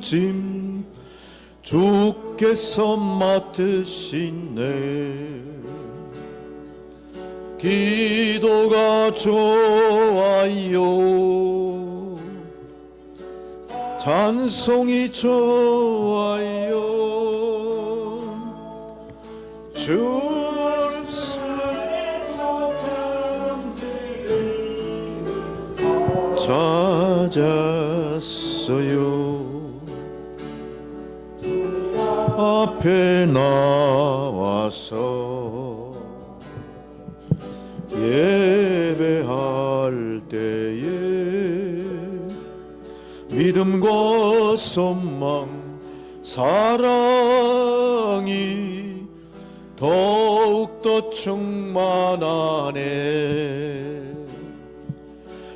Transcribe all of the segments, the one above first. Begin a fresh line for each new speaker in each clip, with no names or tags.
짐 주께서 맡으시네. 기도가 좋아요, 찬송이 좋아요. 주를 찾았어요. 앞에 나와서 예배할 때에 믿음과 소망 사랑이 더욱더 충만하네.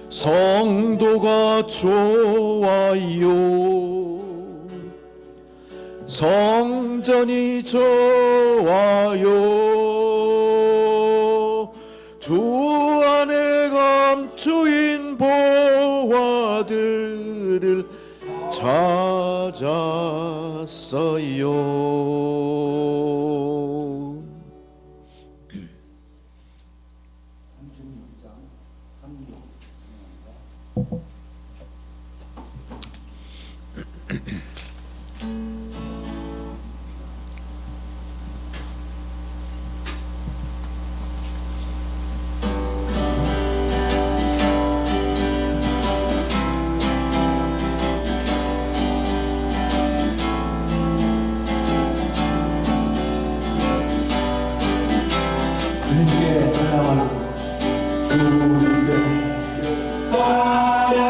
성도가 좋아요, 성전이 좋아요. 주 안에 감추인 보화들을 찾았어요.
주님께 찬양하는 우리의 마음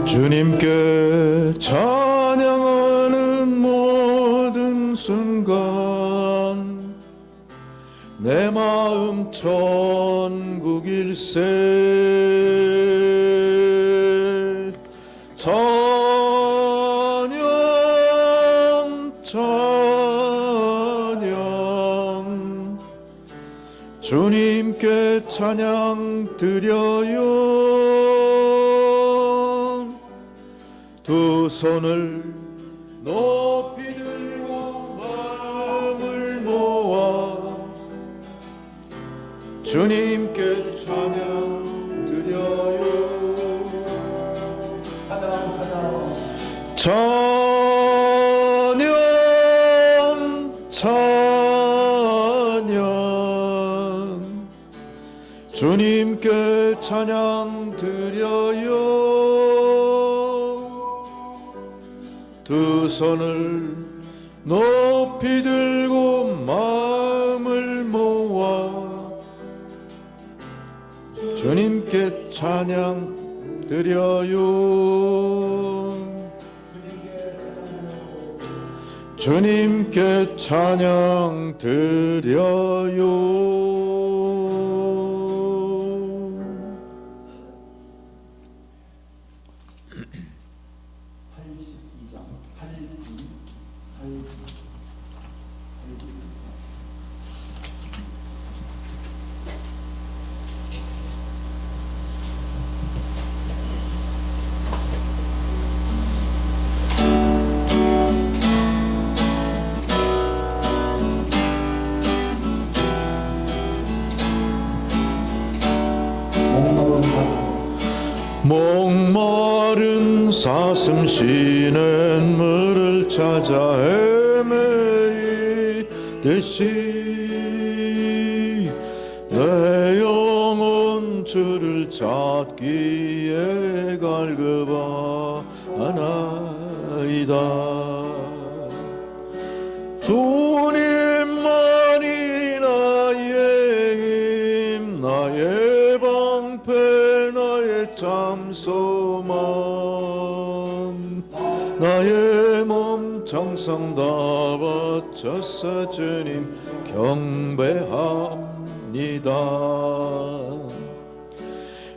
주님께 찬양하는 모든 순간 내 마음 천국일세. 찬양 찬양 주님께 찬양 드려요. 두 손을 높이 들고 마음을 모아 주님께 찬양 드려요. 찬양 찬양 주님께 찬양 드려요. 두 손을 높이 들고 마음을 모아 주님께 찬양 드려요. 주님께 찬양 드려요. 목마른 사슴 쉬는 물을 찾아 헤매이듯이 내 영혼 주를 찾기에 갈급하나이다. 주님만이 나의 힘, 나의 방패, 나의 참소망, 나의 몸 정성 다 바쳐서 주님 경배합니다.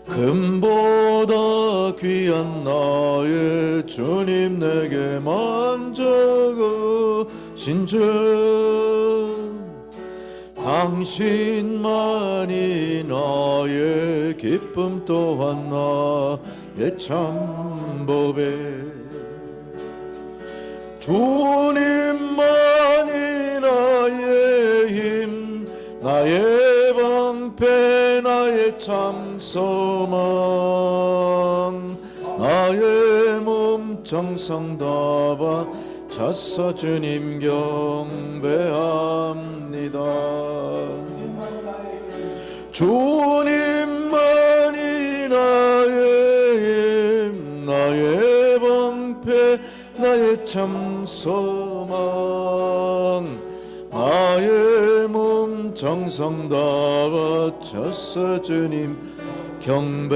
금보다 귀한 나의 주님 내게 만져가 진정 당신만이 나의 기쁨 또한 나의 참법에 주님만이 나의 힘 나의 방패 나의 참소망 나의 몸 정성 다 바쳐서 주님 경배합니다. 주님만이 나의 힘 나의 방패 나의 참소망 나의 몸 정성 다 바쳐서 주님 경배합니다.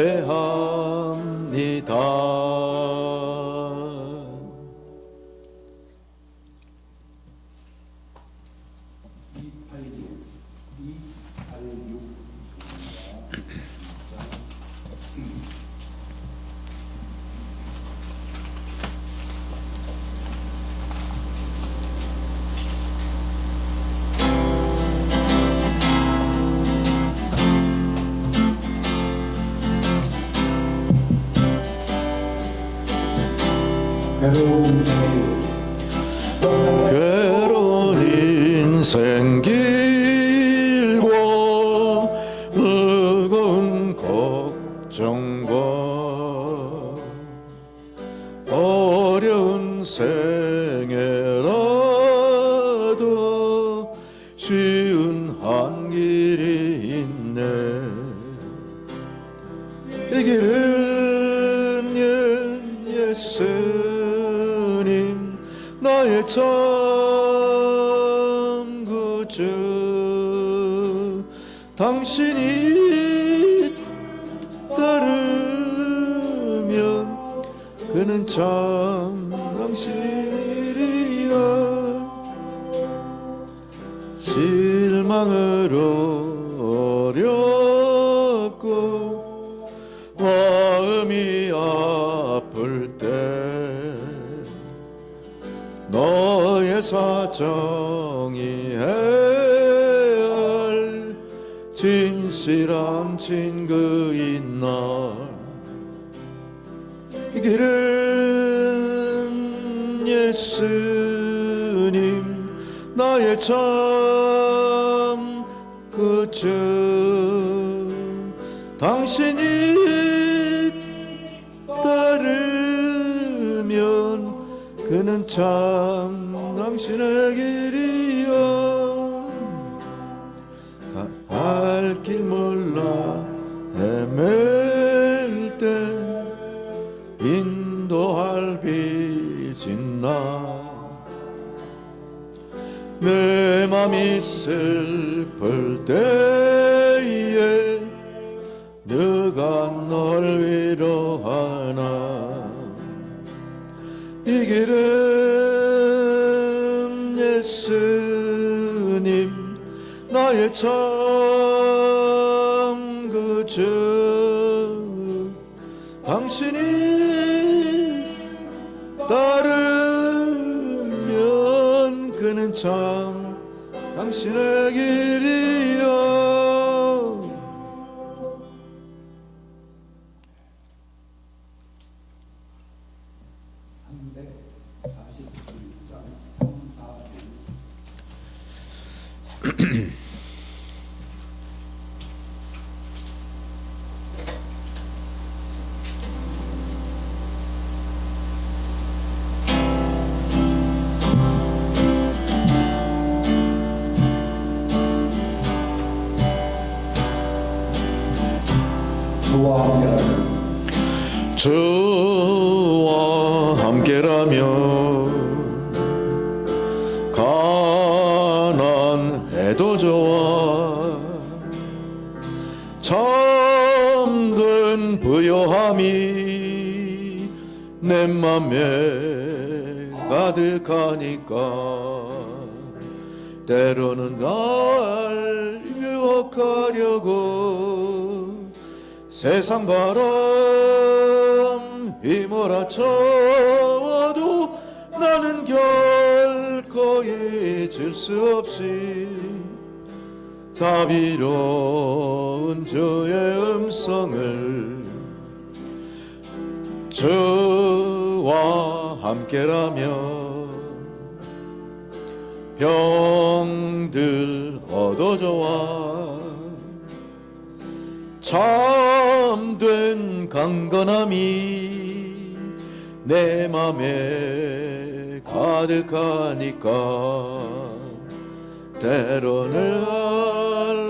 괴로운 인생 길과 무거운 걱정과 어려운 생애라도 쉬운 한 길이 있네. 이 길은 예수님 나의 참 구주 당신이 따르면 그는 참 당신이야. 실망으로 어렵고 마음이 아플 때 너의 사정이 해할 진실한 친구인 날 이 길은 예수님 나의 참 구주 당신이 따르면 그는 참 당신의 길이여. 갈 길 몰라 헤맬 때 인도할 빚진 나 내 맘이 슬플 때에 누가 널 위로하나. 이 길은 예수님 나의 참 구주 당신이 따르면 그는 참 당신의 길이여. 주와 함께라면 가난해도 좋아. 참된 부요함이 내 맘에 가득하니까 때로는 날 유혹하려고 세상 바람 휘몰아쳐와도 나는 결코 결코 잊을 수 없이 자비로운 주의 음성을 주와 함께라면 병들 얻어져와 참된 강건함이 내 맘에 가득하니까 때로는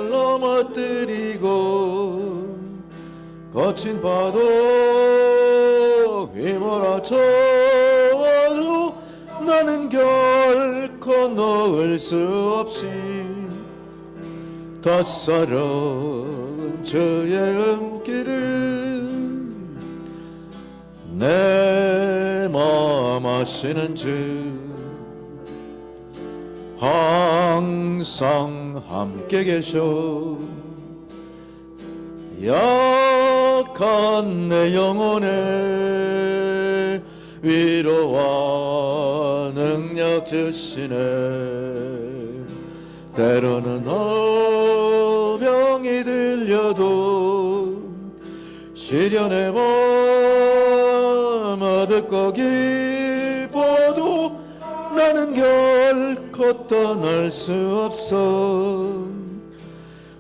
넘어뜨리고 거친 파도 휘몰아쳐도 나는 결코 놓을 수 없이 덧사른 주의 음길을 내 맘 아시는 주 항상 함께 계셔 약한 내 영혼에 위로와 능력 주시네 때로는 어병이 들려도 시련의 밤 어둡고 기뻐도 나는 결코 떠날 수 없어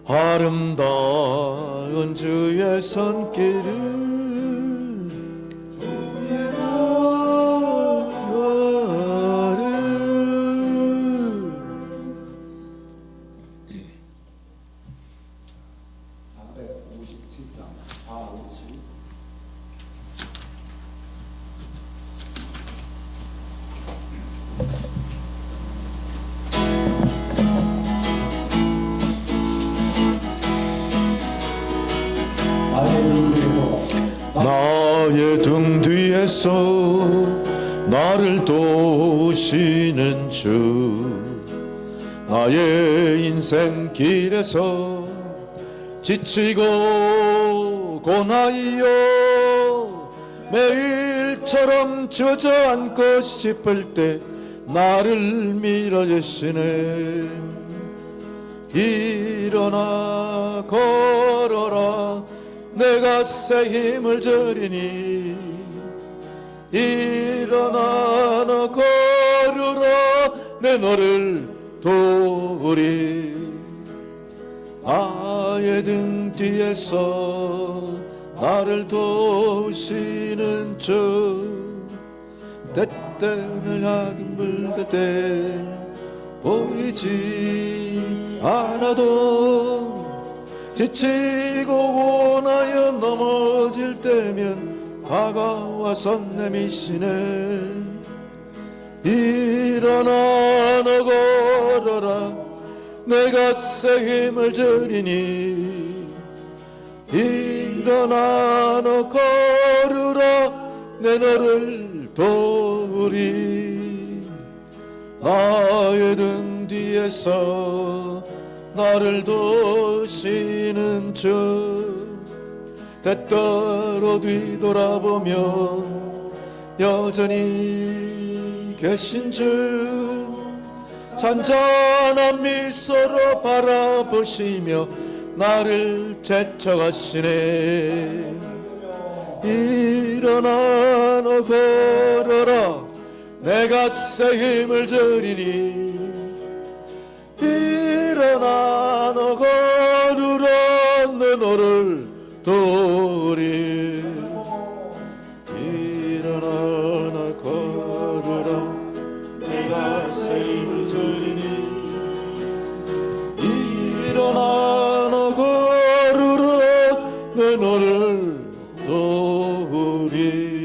아름다운 주의 손길을 나의 등 뒤에서 나를 도우시는 주 나의 인생 길에서 지치고 고나이어 매일처럼 주저앉고 싶을 때 나를 밀어주시네 일어나 걸어라 내가 새 힘을 주리니 일어나 너 걸으라 내 너를 도우리 나의 등 뒤에서 나를 도우시는 주 때때는 약인 물들 때 보이지 않아도 지치고 고나여 넘어질 때면 다가와서 내미시네 일어나 너 걸어라 내가 새 힘을 주리니 일어나 너 걸으라 내 너를 도우리 나의 등 뒤에서 나를 도우시는 주 때때로 뒤돌아보면 여전히 계신 주 잔잔한 미소로 바라보시며 나를 제쳐가시네 일어나 너 걸어라 내가 새 힘을 주리니 일어나 너 걸으라 내 너를 도우리 일어나 너 걸으라 내가 새 힘을 주리니 일어나 너 걸으라 내 너를 도우리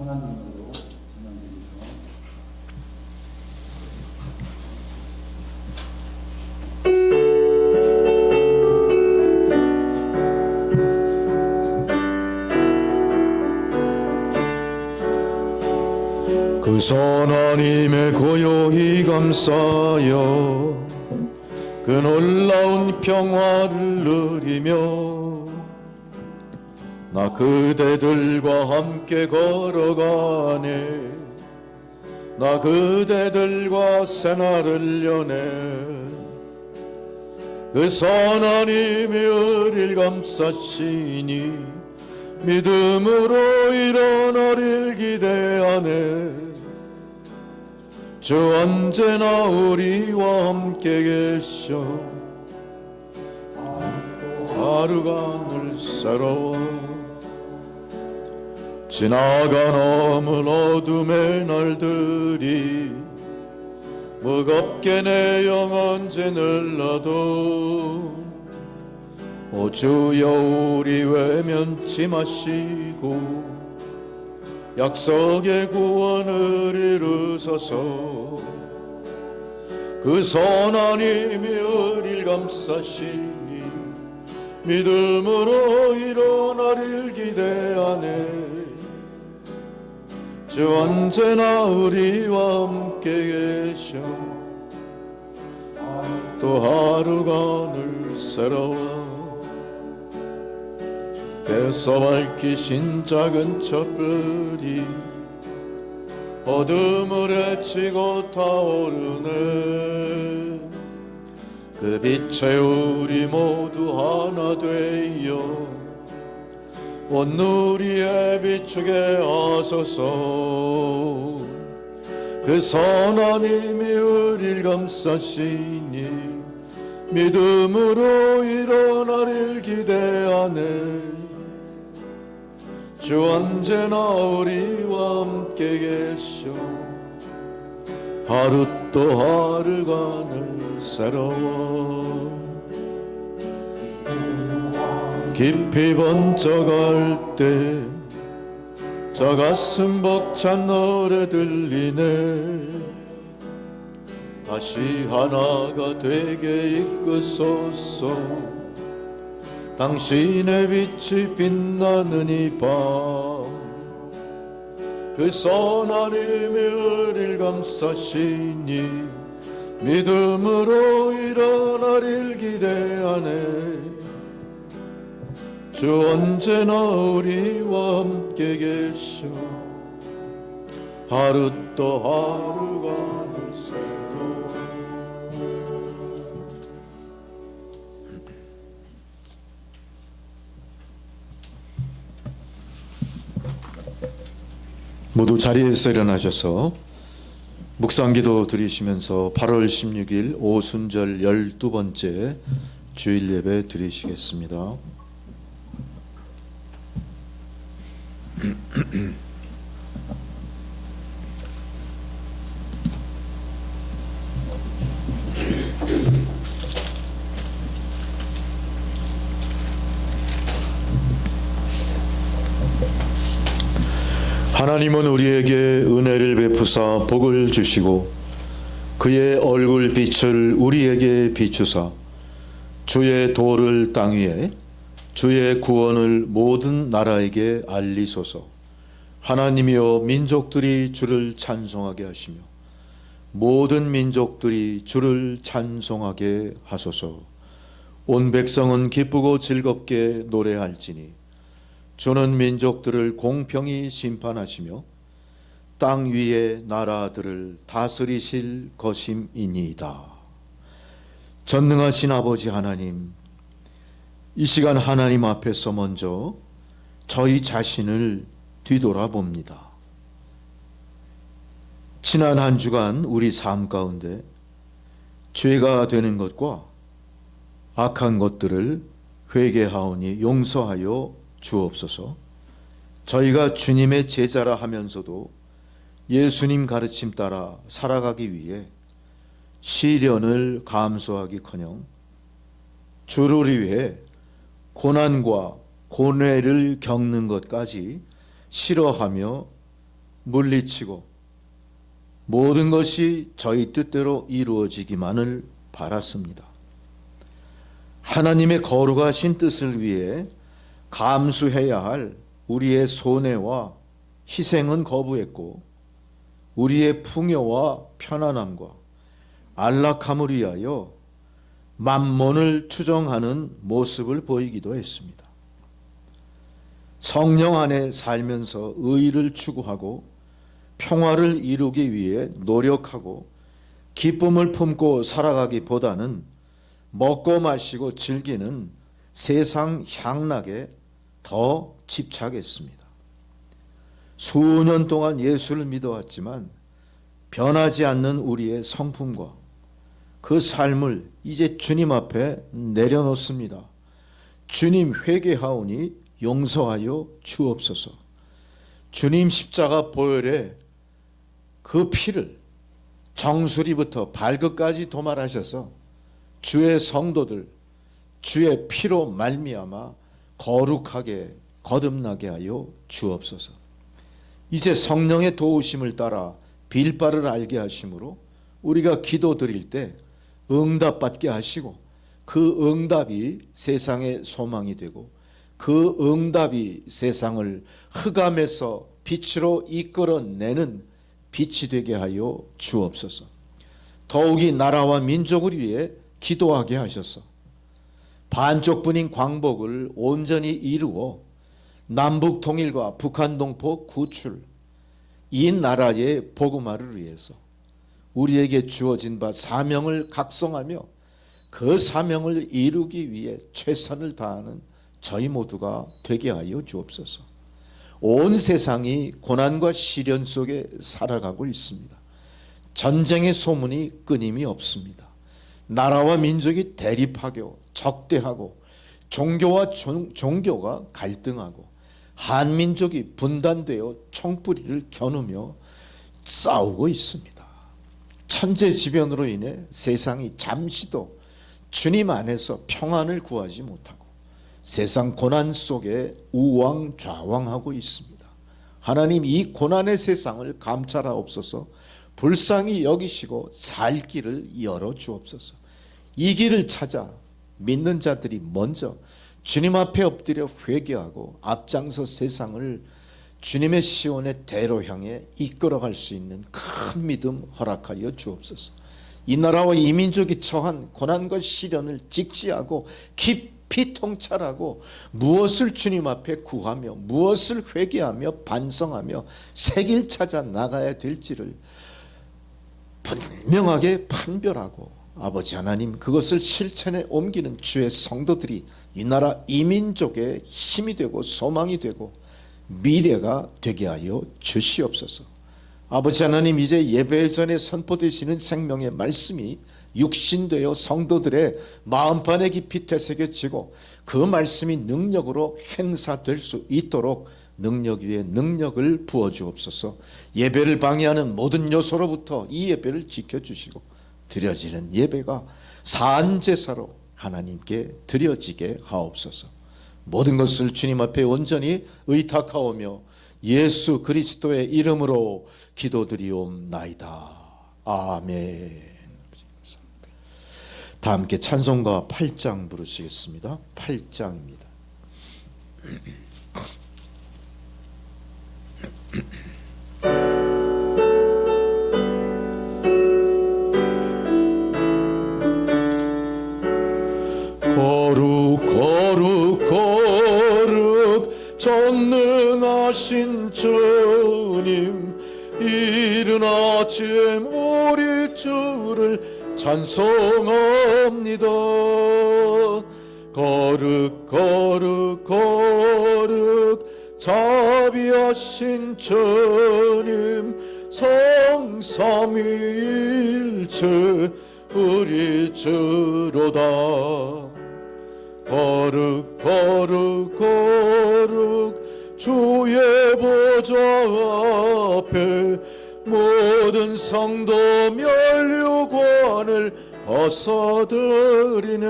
선한님으로 전환드리죠.
그 선하님의 고요히 감싸여 그 놀라운 평화를 누리며 나 그대들과 함께 걸어가네. 나 그대들과 새날을 여네. 그 선하님이 의리를 감싸시니 믿음으로 일어나릴 기대하네. 주 언제나 우리와 함께 계셔. 하루가 늘 새로워. 지나가 넘은 어둠의 날들이 무겁게 내 영혼제 늘러도 오 주여 우리 외면치 마시고 약속의 구원을 이루소서. 그 선하님이 의리를 감싸시니 믿음으로 일어나릴 기대하네. 주 언제나 우리와 함께 계셔. 또 하루가 늘 새로워. 깨서 밝히신 작은 촛불이 어둠을 헤치고 타오르네. 그 빛에 우리 모두 하나 되어 온누리에 비추게 하소서. 그 선하님이 우리를 감싸시니 믿음으로 일어나릴 기대하네. 주 언제나 우리와 함께 계셔. 하루 또 하루가 늘 새로워. 깊이 번쩍할 때 저 가슴 벅찬 노래 들리네. 다시 하나가 되게 이끄소서. 당신의 빛이 빛나는 이 밤 그 선하님이 의리를 감싸시니 믿음으로 일어나릴 기대하네. 주 언제나 우리와 함께 계셔. 하루 또 하루가 늘 새로워. 모두 자리에서 일어나셔서 묵상기도 드리시면서 8월 16일 오순절 12번째 주일 예배 드리시겠습니다. 하나님은 우리에게 은혜를 베푸사 복을 주시고 그의 얼굴 빛을 우리에게 비추사 주의 도를 땅 위에 주의 구원을 모든 나라에게 알리소서. 하나님이여 민족들이 주를 찬송하게 하시며 모든 민족들이 주를 찬송하게 하소서. 온 백성은 기쁘고 즐겁게 노래할지니 주는 민족들을 공평히 심판하시며 땅 위의 나라들을 다스리실 것임이니이다. 전능하신 아버지 하나님, 이 시간 하나님 앞에서 먼저 저희 자신을 뒤돌아봅니다. 지난 한 주간 우리 삶 가운데 죄가 되는 것과 악한 것들을 회개하오니 용서하여 주옵소서. 저희가 주님의 제자라 하면서도 예수님 가르침 따라 살아가기 위해 시련을 감수하기커녕 주를 위해 고난과 고뇌를 겪는 것까지 싫어하며 물리치고 모든 것이 저희 뜻대로 이루어지기만을 바랐습니다. 하나님의 거룩하신 뜻을 위해 감수해야 할 우리의 손해와 희생은 거부했고 우리의 풍요와 편안함과 안락함을 위하여 만몬을 추정하는 모습을 보이기도 했습니다.
성령 안에 살면서 의를 추구하고 평화를 이루기 위해 노력하고 기쁨을 품고 살아가기보다는 먹고 마시고 즐기는 세상 향락에 더 집착했습니다. 수년 동안 예수를 믿어왔지만 변하지 않는 우리의 성품과 그 삶을 이제 주님 앞에 내려놓습니다. 주님, 회개하오니 용서하여 주옵소서. 주님 십자가 보혈에 그 피를 정수리부터 발끝까지 도말하셔서 주의 성도들, 주의 피로 말미암아 거룩하게 거듭나게 하여 주옵소서. 이제 성령의 도우심을 따라 빌바를 알게 하심으로 우리가 기도 드릴 때 응답받게 하시고 그 응답이 세상의 소망이 되고 그 응답이 세상을 흑암에서 빛으로 이끌어내는 빛이 되게 하여 주옵소서. 더욱이 나라와 민족을 위해 기도하게 하셔서 반쪽뿐인 광복을 온전히 이루어 남북 통일과 북한 동포 구출, 이 나라의 복음화를 위해서 우리에게 주어진 바 사명을 각성하며 그 사명을 이루기 위해 최선을 다하는 저희 모두가 되게 하여 주옵소서. 온 세상이 고난과 시련 속에 살아가고 있습니다. 전쟁의 소문이 끊임이 없습니다. 나라와 민족이 대립하고 적대하고 종교와 종교가 갈등하고 한민족이 분단되어 총뿌리를 겨누며 싸우고 있습니다. 천재지변으로 인해 세상이 잠시도 주님 안에서 평안을 구하지 못하고 세상 고난 속에 우왕좌왕하고 있습니다. 하나님, 이 고난의 세상을 감찰하옵소서. 불쌍히 여기시고 살 길을 열어 주옵소서. 이 길을 찾아 믿는 자들이 먼저 주님 앞에 엎드려 회개하고 앞장서 세상을 주님의 시온의 대로 향해 이끌어갈 수 있는 큰 믿음 허락하여 주옵소서. 이 나라와 이 민족이 처한 고난과 시련을 직시하고 깊이 통찰하고 무엇을 주님 앞에 구하며 무엇을 회개하며 반성하며 새 길 찾아 나가야 될지를 분명하게 판별하고 아버지 하나님, 그것을 실천에 옮기는 주의 성도들이 이 나라 이 민족의 힘이 되고 소망이 되고 미래가 되게 하여 주시옵소서. 아버지 하나님, 이제 예배 전에 선포되시는 생명의 말씀이 육신되어 성도들의 마음판에 깊이 되새겨지고 그 말씀이 능력으로 행사될 수 있도록 능력 위에 능력을 부어주옵소서. 예배를 방해하는 모든 요소로부터 이 예배를 지켜주시고 드려지는 예배가 산제사로 하나님께 드려지게 하옵소서. 모든 것을 주님 앞에 온전히 의탁하오며 예수 그리스도의 이름으로 기도드리옵나이다. 아멘. 다 함께 찬송가 8장 부르시겠습니다. 8장입니다.
거룩 거룩 거룩 전능하신 주님, 이른 아침 우리 주를 찬송합니다. 거룩 거룩 거룩 자비하신 주님, 성삼위일체 우리 주로다. 거룩 거룩 거룩 주의 보좌 앞에 모든 성도 면류관을 벗어드리네.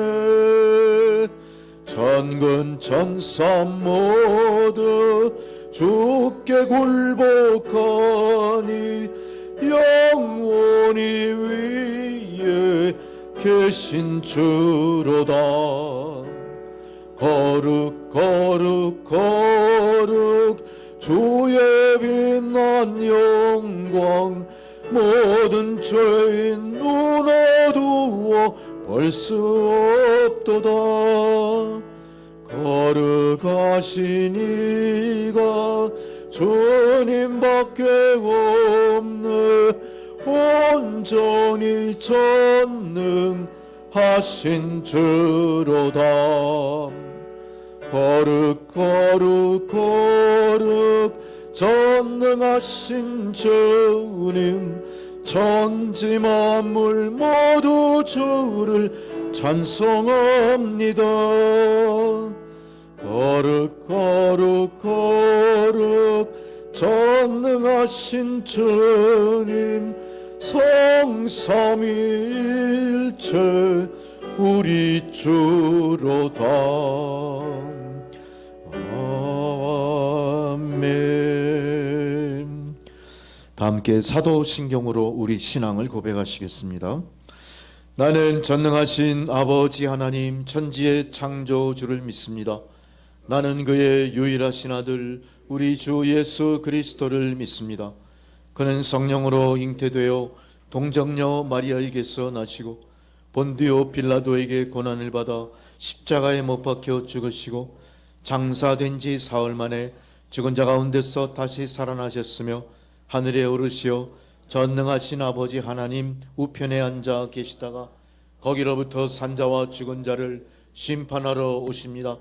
천군 천사 모두 주께 굴복하니 영원히 위에 계신 주로다. 거룩 거룩 거룩 주의 빛난 영광, 모든 죄인 눈 어두워 볼 수 없도다. 거룩하신
주님밖에 없네. 온전히 전능하신 주로다. 거룩 거룩 거룩 전능하신 주님, 천지 만물 모두 주를 찬송합니다. 거룩 거룩 거룩 전능하신 주님, 성삼위일체 우리 주로다. 아멘. 다 함께 사도신경으로 우리 신앙을 고백하시겠습니다. 나는 전능하신 아버지 하나님, 천지의 창조주를 믿습니다. 나는 그의 유일하신 아들 우리 주 예수 그리스도를 믿습니다. 그는 성령으로 잉태되어 동정녀 마리아에게서 나시고 본디오 빌라도에게 고난을 받아 십자가에 못 박혀 죽으시고 장사된 지 사흘 만에 죽은 자 가운데서 다시 살아나셨으며 하늘에 오르시어 전능하신 아버지 하나님 우편에 앉아 계시다가 거기로부터 산자와 죽은 자를 심판하러 오십니다.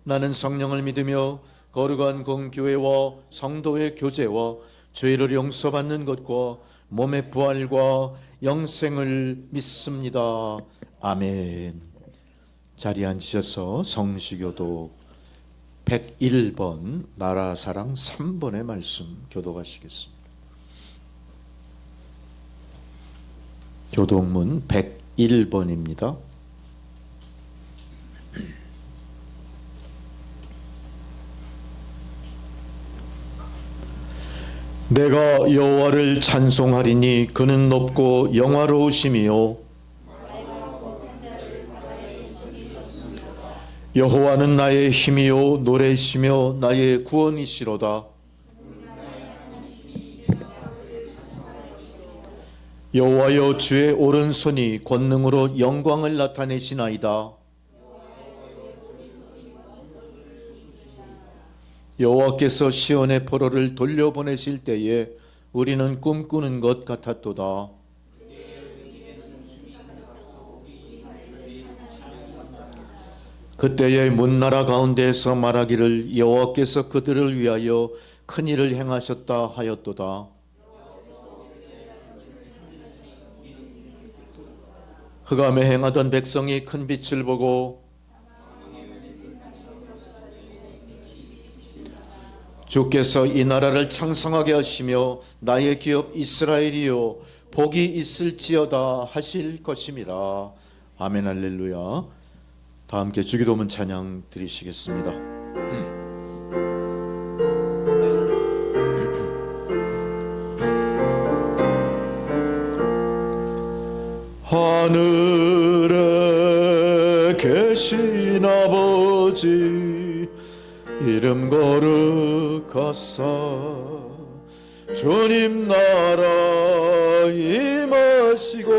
나는 성령을 믿으며 거룩한 공교회와 성도의 교제와 죄를 용서받는 것과 몸의 부활과 영생을 믿습니다. 아멘. 자리에 앉으셔서 성시교도 101번 나라사랑 3번의 말씀 교독하시겠습니다. 교독문 101번입니다. 내가 여호와를 찬송하리니 그는 높고 영화로우심이요 여호와는 나의 힘이요 노래시며 나의 구원이시로다. 여호와여, 주의 오른손이 권능으로 영광을 나타내시나이다. 여호와께서 시온의 포로를 돌려보내실 때에 우리는 꿈꾸는 것 같았도다. 그때의 문나라 가운데에서 말하기를 여호와께서 그들을 위하여 큰 일을 행하셨다 하였도다. 흑암에 행하던 백성이 큰 빛을 보고 주께서 이 나라를 창성하게 하시며 나의 기업 이스라엘이요 복이 있을지어다 하실 것임이라. 아멘. 할렐루야. 다 함께 주기도문 찬양 드리시겠습니다. 하늘에 계신 아버지 이름 거룩하사 주님 나라 임하시고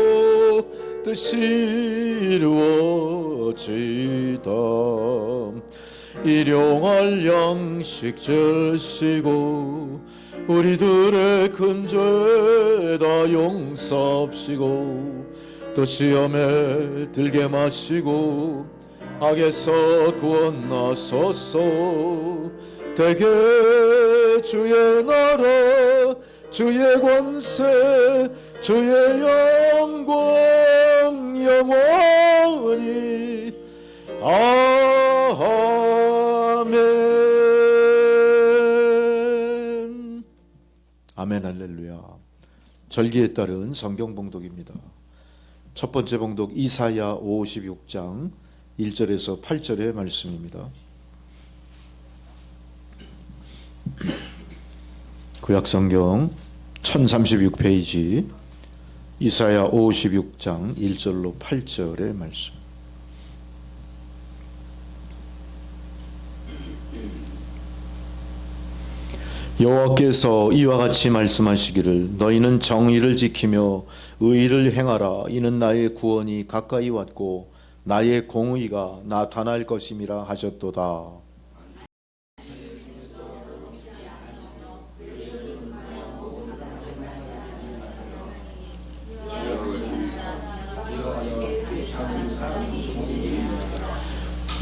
뜻이 이루어지다. 일용할 양식 주시고 우리들의 큰 죄 다 용서하시고 또 시험에 들게 마시고 악에서 구원하소서. 대개 주의 나라 주의 권세 주의 영광 영원히 아멘. 아멘. 할렐루야. 절기에 따른 성경 봉독입니다. 첫 번째 봉독 이사야 56장 1절에서 8절의 말씀입니다. 구약성경 1036페이지 이사야 56장 1절로 8절의 말씀. 여호와께서 이와 같이 말씀하시기를 너희는 정의를 지키며 의를 행하라. 이는 나의 구원이 가까이 왔고 나의 공의가 나타날 것임이라 하셨도다.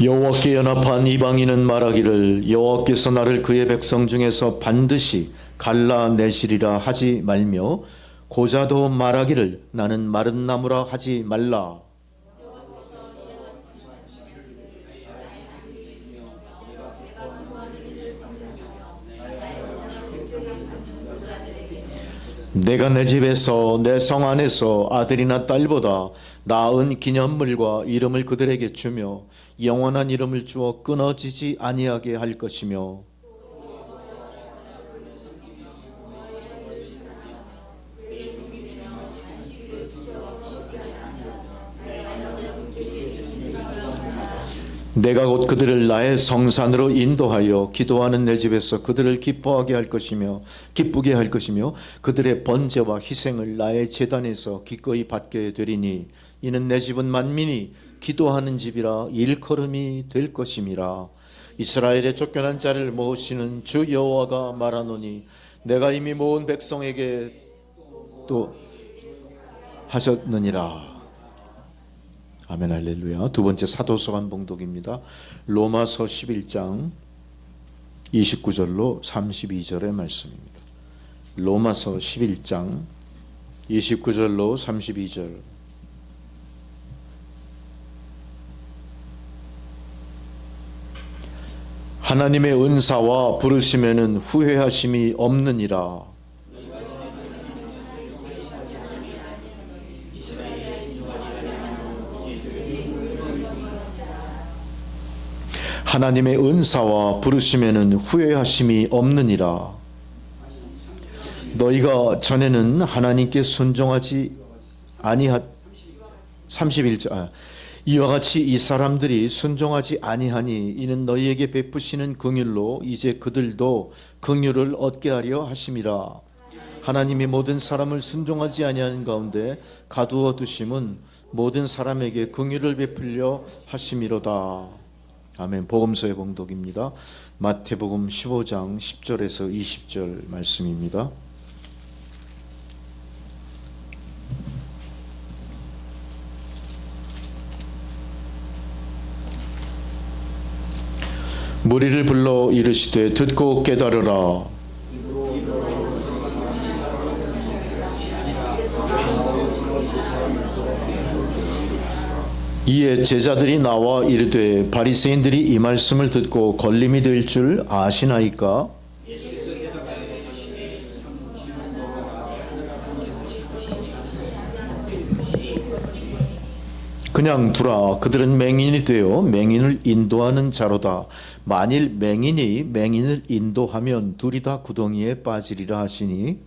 여호와께 연합한 이방인은 말하기를 여호와께서 나를 그의 백성 중에서 반드시 갈라내시리라 하지 말며 고자도 말하기를 나는 마른 나무라 하지 말라. 내가 내 집에서 내 성 안에서 아들이나 딸보다 나은 기념물과 이름을 그들에게 주며 영원한 이름을 주어 끊어지지 아니하게 할 것이며 내가 곧 그들을 나의 성산으로 인도하여 기도하는 내 집에서 그들을 기뻐하게 할 것이며 기쁘게 할 것이며 그들의 번제와 희생을 나의 제단에서 기꺼이 받게 되리니 이는 내 집은 만민이 기도하는 집이라 일컬음이 될 것임이라. 이스라엘의 쫓겨난 자를 모으시는 주 여호와가 말하노니 내가 이미 모은 백성에게 또 하셨느니라. 아멘 할렐루야. 두 번째 사도서관 봉독입니다. 로마서 11장 29절로 32절의 말씀입니다. 로마서 11장 29절로 32절. 하나님의 은사와 부르심에는 후회하심이 없느니라. 하나님의 은사와 부르심에는 후회하심이 없느니라. 너희가 전에는 하나님께 순종하지 아니하 31절 이와 같이 이 사람들이 순종하지 아니하니 이는 너희에게 베푸시는 긍휼로 이제 그들도 긍휼을 얻게 하려 하심이라. 하나님이 모든 사람을 순종하지 아니하는 가운데 가두어 두심은 모든 사람에게 긍휼을 베풀려 하심이로다. 아멘. 복음서의 봉독입니다. 마태복음 15장 10절에서 20절 말씀입니다. 무리를 불러 이르시되 듣고 깨달으라. 이에 제자들이 나와 이르되 바리새인들이 이 말씀을 듣고 걸림이 될 줄 아시나이까? 그냥 두라. 그들은 맹인이 되어 맹인을 인도하는 자로다. 만일 맹인이 맹인을 인도하면 둘이 다 구덩이에 빠지리라 하시니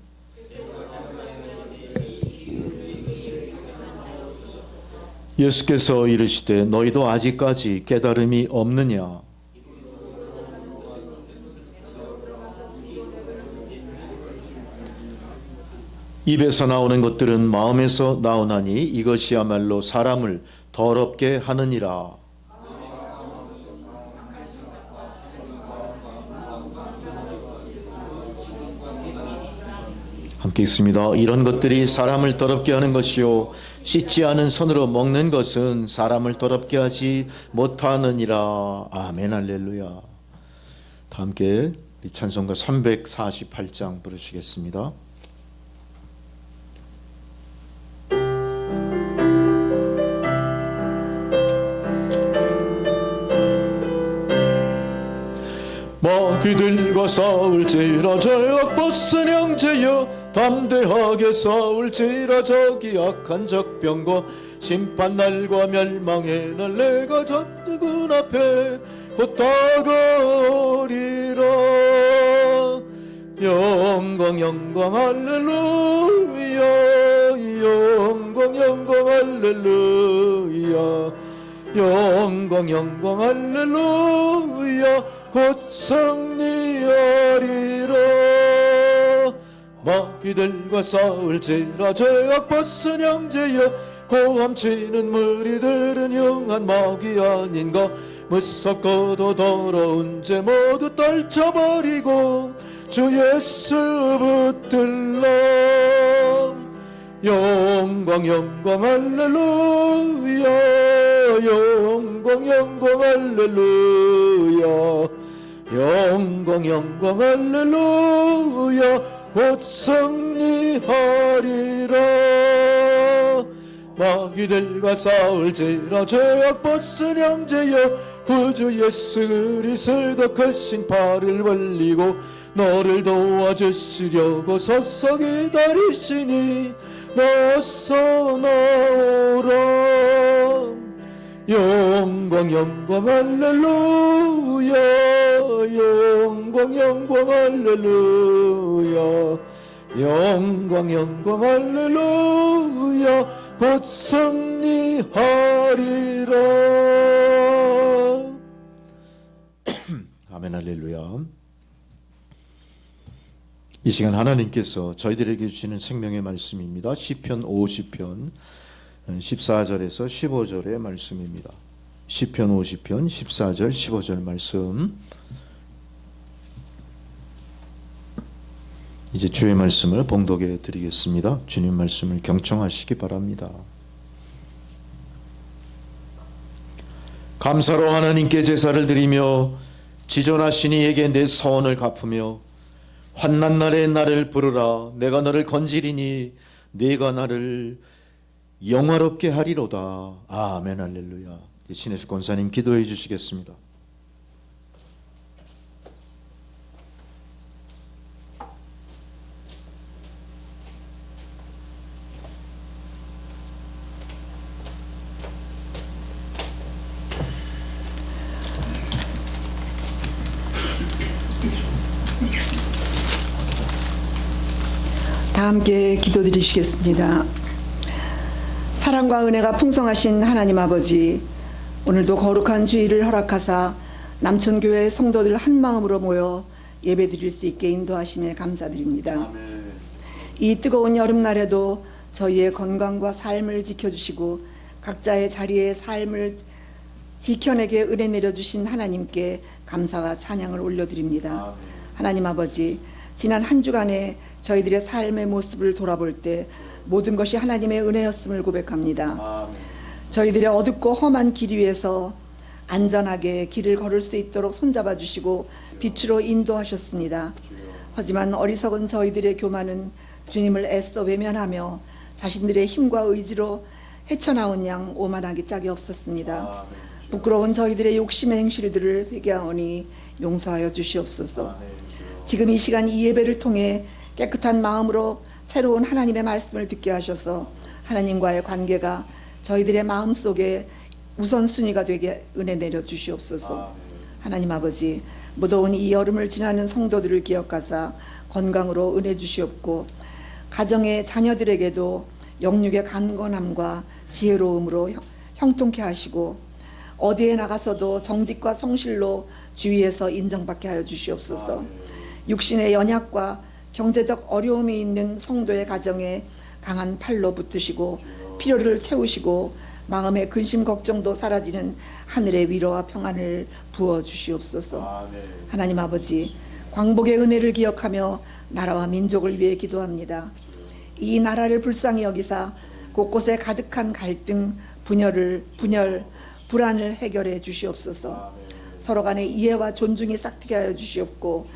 예수께서 이르시되 너희도 아직까지 깨달음이 없느냐? 입에서 나오는 것들은 마음에서 나오나니 이것이야말로 사람을 더럽게 하느니라. 함께 있습니다. 이런 것들이 사람을 더럽게 하는 것이요 씻지 않은 손으로 먹는 것은 사람을 더럽게 하지 못하느니라. 아멘 할렐루야. 다 함께 찬송가 348장 부르시겠습니다. 마귀들과 싸울지라 죄악 벗은 형제여 담대하게 싸울지라 저기 악한 적병과 심판날과 멸망의 날 내가 전군 앞에 곧 다가오리라. 영광 영광 할렐루야 영광 영광 할렐루야 영광 영광 할렐루야 곧 승리하리라. 마귀들과 싸울지라 죄악 벗은 형제여 고함치는 무리들은 영한 마귀 아닌가. 무섭고도 더러운 죄 모두 떨쳐버리고 주 예수 붙들라. 영광 영광 할렐루야 영광 영광 할렐루야 영광 영광 할렐루야 곧 승리하리라 마귀들과 싸울지라 죄악 벗은 형제여 구주 예수 그리스도 크신 팔을 벌리고 너를 도와주시려고 서서 기다리시니 어서 나오라 영광 영광 할렐루야 영광 영광 할렐루야 영광 영광 할렐루야 곧 승리하리라 아멘 할렐루야. 이 시간 하나님께서 저희들에게 주시는 생명의 말씀입니다. 시편 50편 14절에서 15절의 말씀입니다. 시편 50편 14절 15절 말씀. 이제 주의 말씀을 봉독해 드리겠습니다. 주님 말씀을 경청하시기 바랍니다. 감사로 하나님께 제사를 드리며 지존하신 이에게 내 서원을 갚으며 환난 날에 나를 부르라. 내가 너를 건지리니 네가 나를 영화롭게 하리로다. 아멘 할렐루야. 신혜수 권사님 기도해 주시겠습니다.
다 함께 기도드리시겠습니다. 사랑과 은혜가 풍성하신 하나님 아버지, 오늘도 거룩한 주일을 허락하사 남천교회 성도들 한마음으로 모여 예배드릴 수 있게 인도하심에 감사드립니다. 이 뜨거운 여름날에도 저희의 건강과 삶을 지켜주시고 각자의 자리의 삶을 지켜내게 은혜 내려주신 하나님께 감사와 찬양을 올려드립니다. 하나님 아버지, 지난 한 주간에 저희들의 삶의 모습을 돌아볼 때 모든 것이 하나님의 은혜였음을 고백합니다. 저희들의 어둡고 험한 길 위에서 안전하게 길을 걸을 수 있도록 손잡아 주시고 빛으로 인도하셨습니다. 하지만 어리석은 저희들의 교만은 주님을 애써 외면하며 자신들의 힘과 의지로 헤쳐나온 양 오만하기 짝이 없었습니다. 부끄러운 저희들의 욕심의 행실들을 회개하오니 용서하여 주시옵소서. 지금 이 시간 이 예배를 통해 깨끗한 마음으로 새로운 하나님의 말씀을 듣게 하셔서 하나님과의 관계가 저희들의 마음속에 우선순위가 되게 은혜 내려 주시옵소서. 하나님 아버지, 무더운 이 여름을 지나는 성도들을 기억하사 건강으로 은혜 주시옵고 가정의 자녀들에게도 영육의 강건함과 지혜로움으로 형통케 하시고 어디에 나가서도 정직과 성실로 주위에서 인정받게 하여 주시옵소서. 육신의 연약과 경제적 어려움이 있는 성도의 가정에 강한 팔로 붙으시고 필요를 채우시고 마음의 근심 걱정도 사라지는 하늘의 위로와 평안을 부어 주시옵소서. 하나님 아버지, 광복의 은혜를 기억하며 나라와 민족을 위해 기도합니다. 이 나라를 불쌍히 여기사 곳곳에 가득한 갈등, 분열, 불안을 해결해 주시옵소서. 서로 간의 이해와 존중이 싹트게 하여 주시옵고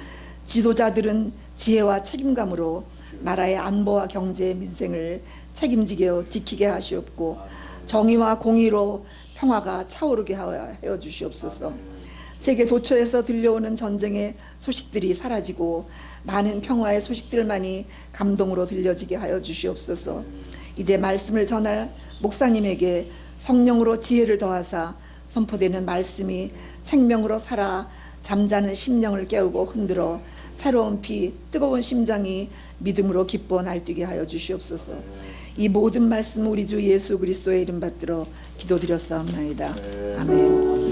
지도자들은 지혜와 책임감으로 나라의 안보와 경제, 민생을 책임지게 지키게 하시옵고 정의와 공의로 평화가 차오르게 하여 주시옵소서. 세계 도처에서 들려오는 전쟁의 소식들이 사라지고 많은 평화의 소식들만이 감동으로 들려지게 하여 주시옵소서. 이제 말씀을 전할 목사님에게 성령으로 지혜를 더하사 선포되는 말씀이 생명으로 살아 잠자는 심령을 깨우고 흔들어 새로운 피, 뜨거운 심장이 믿음으로 기뻐 날뛰게 하여 주시옵소서. 이 모든 말씀 우리 주 예수 그리스도의 이름 받들어 기도드렸사옵나이다. 아멘.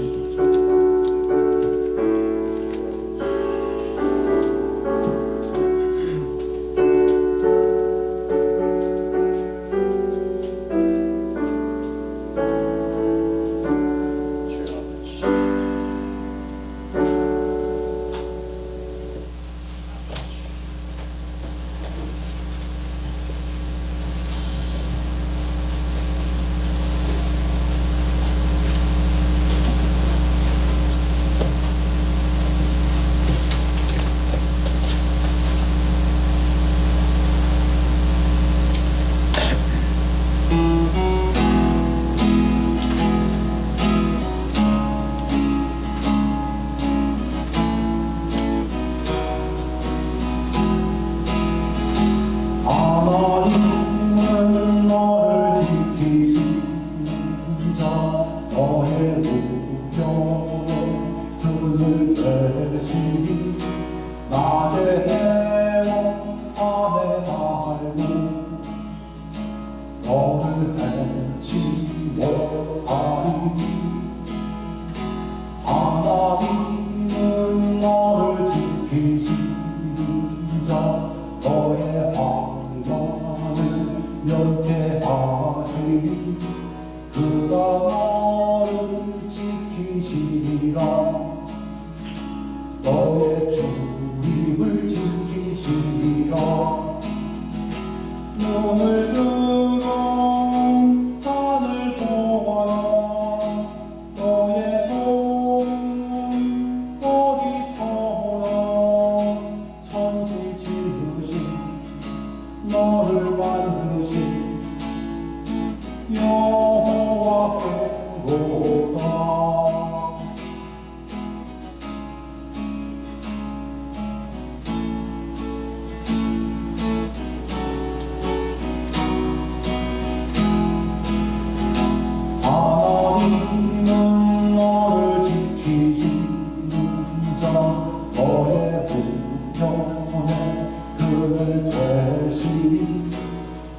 너를 대신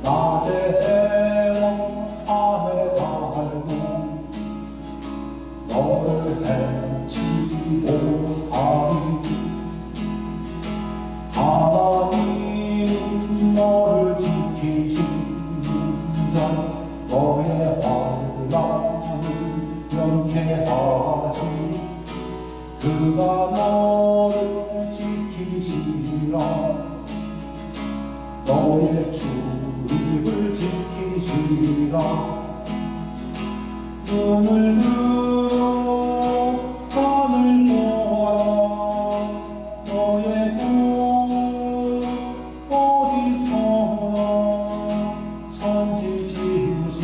낮에 해와 밤에 달고 너를 해치 못하리 하나님은 너를 지키시는 자 너의 환난을 명쾌하시니 그가 너를 지키시리라 너의 출입을 지키시리라 눈을 들어 산을 보아라 너의 돈 어디서나 천지 지으신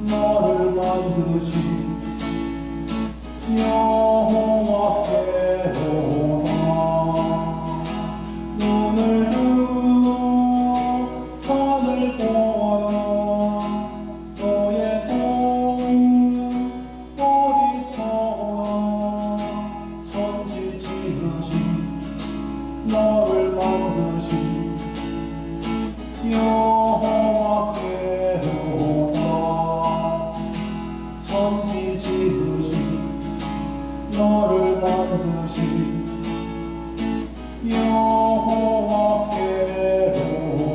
너를 만드신 여호와께로다 눈을 들어 산을 보아라 너의 돈 어디서나 천지 지으신 너를 만드신 여호와께로다 천지 지으신 너를 만드신 여호와께로다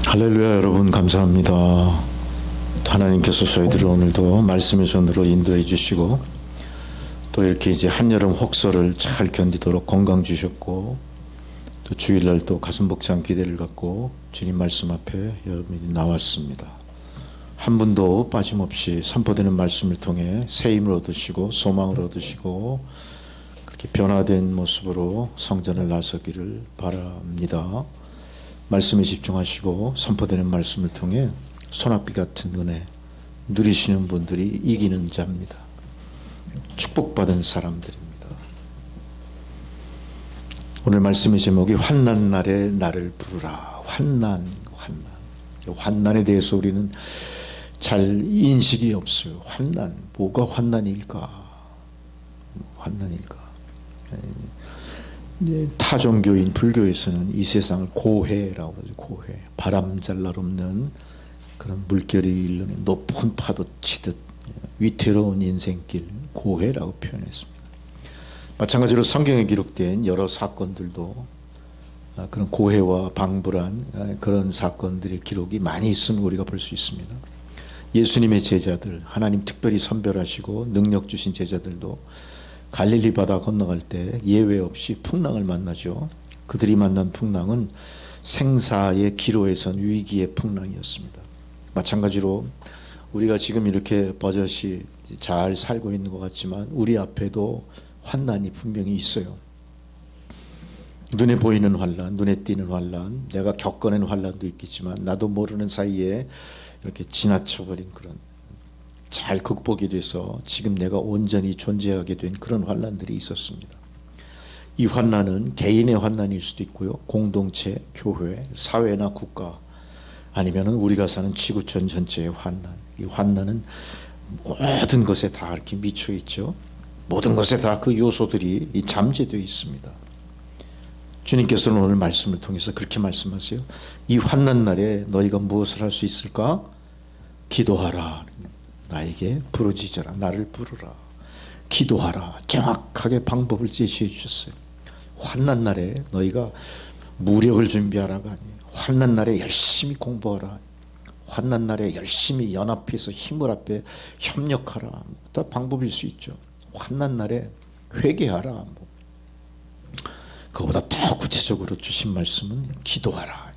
할렐루야. 여러분 감사합니다. 하나님께서 저희들을 오늘도 말씀의 손으로 인도해 주시고 또 이렇게 이제 한여름 혹서를 잘 견디도록 건강 주셨고 또 주일날 또 가슴 벅찬 기대를 갖고 주님 말씀 앞에 여러분이 나왔습니다. 한 분도 빠짐없이 선포되는 말씀을 통해 새 힘을 얻으시고 소망을 얻으시고 그렇게 변화된 모습으로 성전을 나서기를 바랍니다. 말씀에 집중하시고 선포되는 말씀을 통해 소낙비 같은 은혜 누리시는 분들이 이기는 자입니다. 축복받은 사람들입니다. 오늘 말씀의 제목이 환난 날에 나를 부르라. 환난에 대해서 우리는 잘 인식이 없어요. 환난, 뭐가 환난일까? 타 종교인 불교에서는 이 세상을 고해라고 하죠. 고해. 바람 잘 날 없는 그런 물결이 일르는 높은 파도 치듯 위태로운 인생길 고해라고 표현했습니다. 마찬가지로 성경에 기록된 여러 사건들도 그런 고해와 방불한 그런 사건들의 기록이 많이 있음을 우리가 볼 수 있습니다. 예수님의 제자들, 하나님 특별히 선별하시고 능력 주신 제자들도 갈릴리 바다 건너갈 때 예외 없이 풍랑을 만나죠. 그들이 만난 풍랑은 생사의 기로에 선 위기의 풍랑이었습니다. 마찬가지로 우리가 지금 이렇게 버젓이 잘 살고 있는 것 같지만 우리 앞에도 환난이 분명히 있어요. 눈에 보이는 환난, 눈에 띄는 환난, 내가 겪어낸 환난도 있겠지만 나도 모르는 사이에 이렇게 지나쳐버린 그런 잘 극복이 돼서 지금 내가 온전히 존재하게 된 그런 환난들이 있었습니다. 이 환난은 개인의 환난일 수도 있고요. 공동체, 교회, 사회나 국가 아니면 우리가 사는 지구촌 전체의 환난. 이 환난은 모든 것에 다 이렇게 미쳐 있죠. 모든 것에 다 그 요소들이 잠재되어 있습니다. 주님께서는 오늘 말씀을 통해서 그렇게 말씀하세요. 이 환난 날에 너희가 무엇을 할 수 있을까? 기도하라. 나에게 부르짖어라. 나를 부르라. 기도하라. 정확하게 방법을 제시해 주셨어요. 환난 날에 너희가 무력을 준비하라가 아니에요. 환난 날에 열심히 공부하라. 환난 날에 열심히 연합해서 힘을 합해 협력하라. 다 방법일 수 있죠. 환난 날에 회개하라. 그거보다 더 구체적으로 주신 말씀은 기도하라.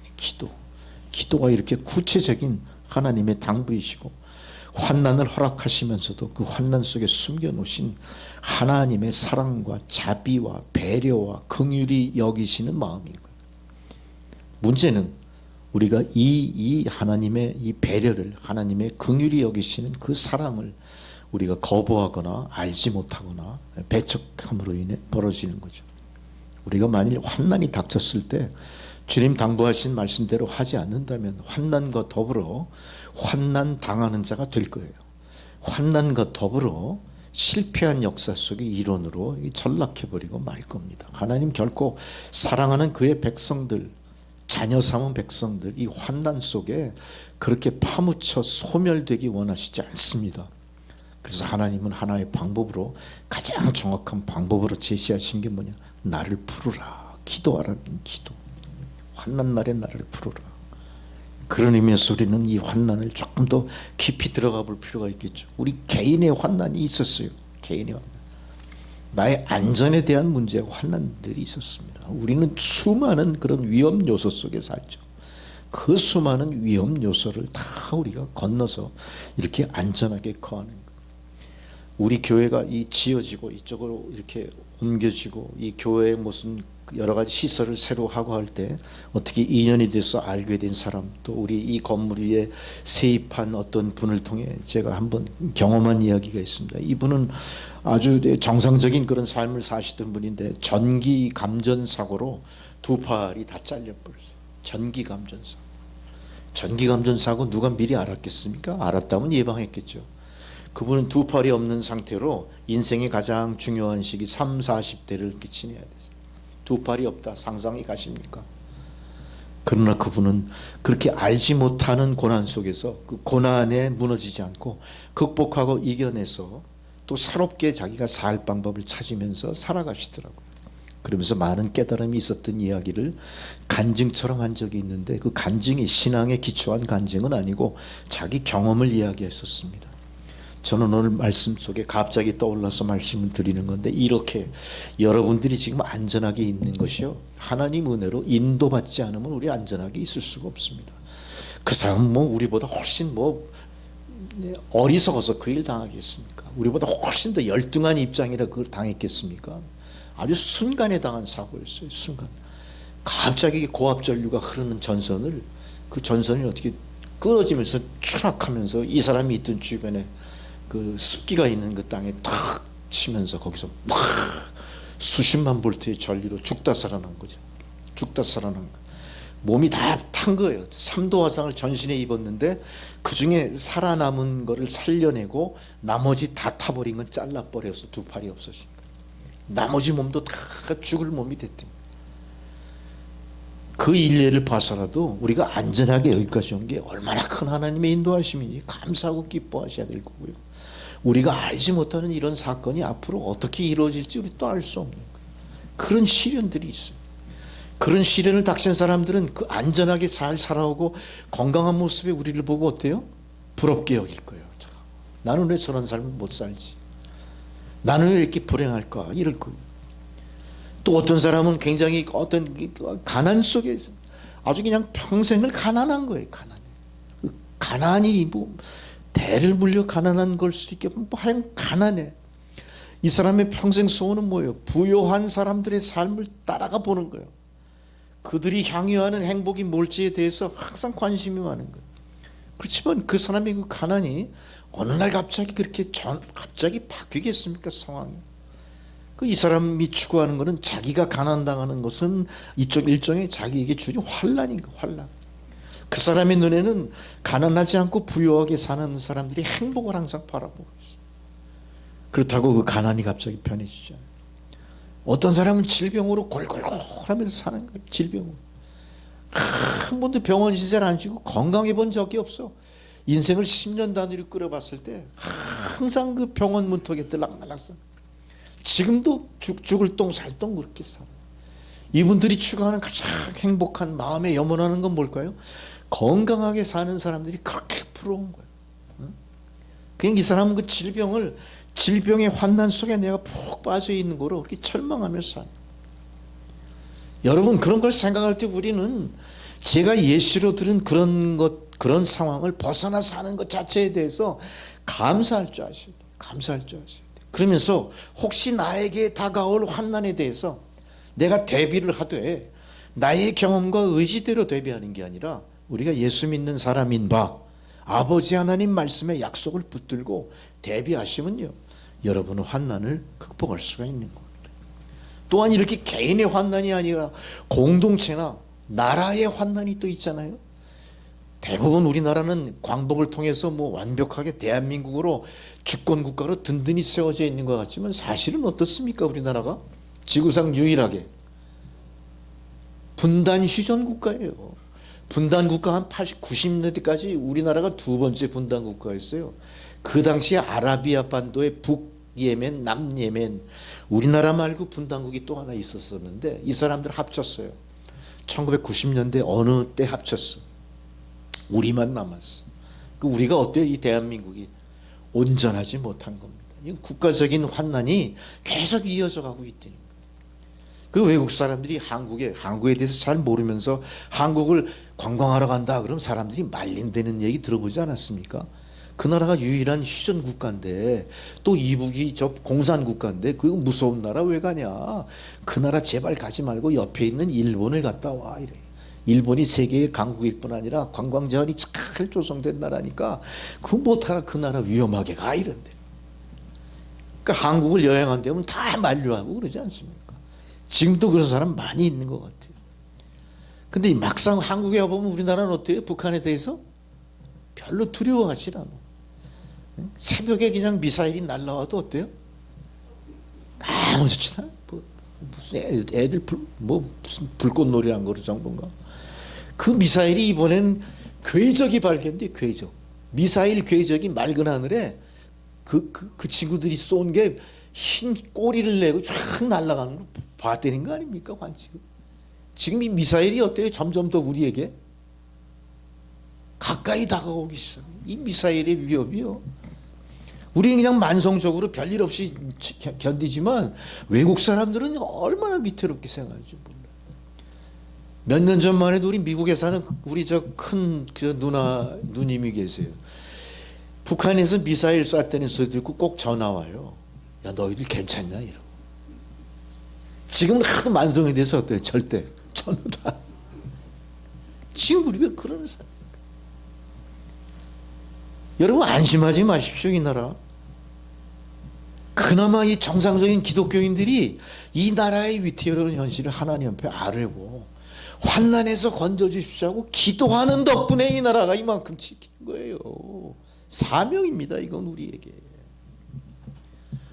기도가 이렇게 구체적인 하나님의 당부이시고 환난을 허락하시면서도 그 환난 속에 숨겨놓으신 하나님의 사랑과 자비와 배려와 긍휼이 여기시는 마음인 거예요. 문제는 우리가 이 하나님의 이 배려를, 하나님의 긍휼이 여기시는 그 사랑을 우리가 거부하거나 알지 못하거나 배척함으로 인해 벌어지는 거죠. 우리가 만일 환난이 닥쳤을 때 주님 당부하신 말씀대로 하지 않는다면 환난과 더불어 환난 당하는 자가 될 거예요. 환난과 더불어 실패한 역사 속의 이론으로 전락해버리고 말 겁니다. 하나님 결코 사랑하는 그의 백성들, 자녀 삼은 백성들 이 환난 속에 그렇게 파묻혀 소멸되기 원하시지 않습니다. 그래서 하나님은 하나의 방법으로, 가장 정확한 방법으로 제시하신 게 뭐냐? 나를 부르라, 기도하라는 기도. 환난 날에 나를 부르라. 그런 의미에서 우리는 이 환난을 조금 더 깊이 들어가 볼 필요가 있겠죠. 우리 개인의 환난이 있었어요. 개인의 환난. 나의 안전에 대한 문제와 환난들이 있었습니다. 우리는 수많은 그런 위험 요소 속에 살죠. 그 수많은 위험 요소를 다 우리가 건너서 이렇게 안전하게 거하는 거예요. 우리 교회가 이 지어지고 이쪽으로 이렇게 옮겨지고 이 교회에 무슨 여러 가지 시설을 새로 하고 할 때 어떻게 인연이 돼서 알게 된 사람, 또 우리 이 건물 위에 세입한 어떤 분을 통해 제가 한번 경험한 이야기가 있습니다. 이분은 아주 정상적인 그런 삶을 사시던 분인데 전기 감전 사고로 두 팔이 다 잘려버렸어요. 전기 감전 사고. 전기 감전 사고 누가 미리 알았겠습니까? 알았다면 예방했겠죠. 그분은 두 팔이 없는 상태로 인생의 가장 중요한 시기 30, 40대를 이렇게 지내야 됐어요. 두 팔이 없다. 상상이 가십니까? 그러나 그분은 그렇게 알지 못하는 고난 속에서 그 고난에 무너지지 않고 극복하고 이겨내서 또 새롭게 자기가 살 방법을 찾으면서 살아가시더라고요. 그러면서 많은 깨달음이 있었던 이야기를 간증처럼 한 적이 있는데 그 간증이 신앙에 기초한 간증은 아니고 자기 경험을 이야기했었습니다. 저는 오늘 말씀 속에 갑자기 떠올라서 말씀을 드리는 건데, 이렇게 여러분들이 지금 안전하게 있는 것이요, 하나님 은혜로 인도받지 않으면 우리 안전하게 있을 수가 없습니다. 그 사람은 뭐 우리보다 훨씬 뭐 어리석어서 그 일 당하겠습니까? 우리보다 훨씬 더 열등한 입장이라 그걸 당했겠습니까? 아주 순간에 당한 사고였어요. 순간. 갑자기 고압전류가 흐르는 전선을, 그 전선이 어떻게 끊어지면서 추락하면서 이 사람이 있던 주변에 그 습기가 있는 그 땅에 탁 치면서 거기서 막 수십만 볼트의 전류로 죽다 살아난 거죠. 죽다 살아난 거. 몸이 다 탄 거예요. 3도 화상을 전신에 입었는데 그 중에 살아남은 거를 살려내고 나머지 다 타버린 건 잘라버려서 두 팔이 없어진 거예요. 나머지 몸도 다 죽을 몸이 됐대요. 그 일례를 봐서라도 우리가 안전하게 여기까지 온 게 얼마나 큰 하나님의 인도하심인지 감사하고 기뻐하셔야 될 거고요. 우리가 알지 못하는 이런 사건이 앞으로 어떻게 이루어질지 우리 또 알 수 없는 거예요. 그런 시련들이 있어요. 그런 시련을 닥친 사람들은 그 안전하게 잘 살아오고 건강한 모습에 우리를 보고 어때요? 부럽게 여길 거예요. 나는 왜 저런 삶을 못 살지? 나는 왜 이렇게 불행할까? 이럴 거예요. 또 어떤 사람은 굉장히 어떤 가난 속에 아주 그냥 평생을 가난한 거예요. 가난이 뭐 대를 물려 가난한 걸 수도 있겠고 뭐 하여간 가난해. 이 사람의 평생 소원은 뭐예요? 부요한 사람들의 삶을 따라가 보는 거예요. 그들이 향유하는 행복이 뭘지에 대해서 항상 관심이 많은 거예요. 그렇지만 그 사람의 그 가난이 어느 날 갑자기 그렇게 갑자기 바뀌겠습니까? 상황이. 이 사람이 추구하는 것은 자기가 가난당하는 것은 이쪽 일종의 자기에게 주는 환난인 거예요. 환난. 그 사람의 눈에는 가난하지 않고 부유하게 사는 사람들이 행복을 항상 바라보고 있어요. 그렇다고 그 가난이 갑자기 편해지지 않아요. 어떤 사람은 질병으로 골골골 하면서 사는 거예요. 질병으로. 한 번도 병원 신세를 안 지고 건강해 본 적이 없어. 인생을 10년 단위로 끌어봤을 때 항상 그 병원 문턱에 들락날락서 지금도 죽을 똥 살 똥 그렇게 살아. 이분들이 추구하는 가장 행복한 마음에 염원하는 건 뭘까요? 건강하게 사는 사람들이 그렇게 부러운 거예요. 그냥 이 사람은 그 질병의 환난 속에 내가 푹 빠져 있는 거로 그렇게 절망하며 살아요. 여러분, 그런 걸 생각할 때 우리는 제가 예시로 들은 그런 상황을 벗어나 사는 것 자체에 대해서 감사할 줄 아셔야 돼요. 감사할 줄 아셔야 돼요. 그러면서 혹시 나에게 다가올 환난에 대해서 내가 대비를 하되 나의 경험과 의지대로 대비하는 게 아니라 우리가 예수 믿는 사람인 바 아버지 하나님 말씀의 약속을 붙들고 대비하시면요, 여러분은 환난을 극복할 수가 있는 겁니다. 또한 이렇게 개인의 환난이 아니라 공동체나 나라의 환난이 또 있잖아요. 대부분 우리나라는 광복을 통해서 뭐 완벽하게 대한민국으로 주권 국가로 든든히 세워져 있는 것 같지만 사실은 어떻습니까? 우리나라가 지구상 유일하게 분단 휴전 국가예요. 분단 국가 한 80, 90년대까지 우리나라가 두 번째 분단 국가였어요. 그 당시에 아라비아 반도의 북예멘, 남예멘, 우리나라 말고 분단국이 또 하나 있었었는데 이 사람들 합쳤어요. 1990년대 어느 때 합쳤어. 우리만 남았어. 그 우리가 어때요? 이 대한민국이 온전하지 못한 겁니다. 이 국가적인 환난이 계속 이어져 가고 있다니까. 그 외국 사람들이 한국에 대해서 잘 모르면서 한국을 관광하러 간다 그러면 사람들이 말린다는 얘기 들어보지 않았습니까? 그 나라가 유일한 휴전 국가인데 또 이북이 저 공산 국가인데 그거 무서운 나라 왜 가냐? 그 나라 제발 가지 말고 옆에 있는 일본을 갔다 와 이래. 일본이 세계의 강국일 뿐 아니라 관광 제한이 잘 조성된 나라니까 그거 못하라 그 나라 위험하게 가 이런데. 그러니까 한국을 여행한다면 다 만류하고 그러지 않습니까? 지금도 그런 사람 많이 있는 것 같아요. 근데 막상 한국에 와보면 우리나라는 어때요? 북한에 대해서 별로 두려워하지 않아. 새벽에 그냥 미사일이 날라와도 어때요? 아무렇지도 않아. 무슨 애들 무슨 불꽃놀이 한 거로 정도인가? 그 미사일이 이번엔 궤적이 발견돼. 궤적. 미사일 궤적이 맑은 하늘에 그 친구들이 쏜 게 흰 꼬리를 내고 쫙 날아가는 거 봤다는 거 아닙니까? 관측. 지금 이 미사일이 어때요? 점점 더 우리에게 가까이 다가오기 시작해요. 이 미사일의 위협이요. 우리는 그냥 만성적으로 별일 없이 견디지만 외국 사람들은 얼마나 위태롭게 생각할지 몰라요. 몇 년 전만 해도 우리 미국에 사는 우리 저 큰 누님이 계세요. 북한에서 미사일 쐈다는 소리 듣고 꼭 전화 와요. 야 너희들 괜찮냐 이러고. 지금은 하도 만성에 대해서 어때요? 절대 전화도 안. 지금 우리 왜 그러는 사람? 여러분 안심하지 마십시오. 이 나라. 그나마 이 정상적인 기독교인들이 이 나라의 위태로운 현실을 하나님 앞에 아뢰고 환난에서 건져주십시오 하고 기도하는 덕분에 이 나라가 이만큼 지킨 거예요. 사명입니다. 이건 우리에게.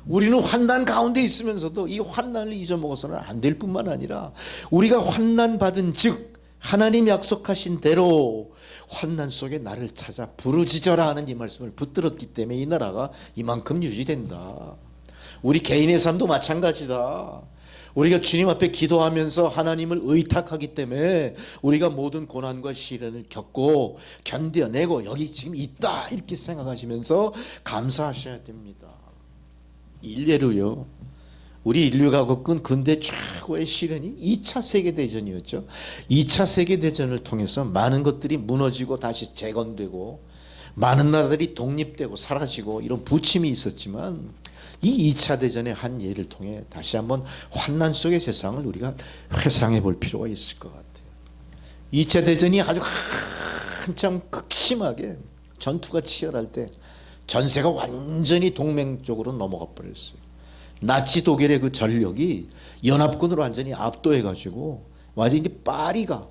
우리는 환난 가운데 있으면서도 이 환난을 잊어먹어서는 안 될 뿐만 아니라 우리가 환난 받은 즉 하나님 약속하신 대로 환난 속에 나를 찾아 부르짖어라 하는 이 말씀을 붙들었기 때문에 이 나라가 이만큼 유지된다. 우리 개인의 삶도 마찬가지다. 우리가 주님 앞에 기도하면서 하나님을 의탁하기 때문에 우리가 모든 고난과 시련을 겪고 견뎌내고 여기 지금 있다 이렇게 생각하시면서 감사하셔야 됩니다. 일례로요. 우리 인류가 겪은 근대 최고의 시련이 2차 세계대전이었죠. 2차 세계대전을 통해서 많은 것들이 무너지고 다시 재건되고 많은 나라들이 독립되고 사라지고 이런 부침이 있었지만 이 2차 대전의 한 예를 통해 다시 한번 환난 속의 세상을 우리가 회상해 볼 필요가 있을 것 같아요. 2차 대전이 아주 한참 극심하게 전투가 치열할 때 전세가 완전히 동맹 쪽으로 넘어가 버렸어요. 나치 독일의 그 전력이 연합군으로 완전히 압도해가지고 완전히 이제 파리가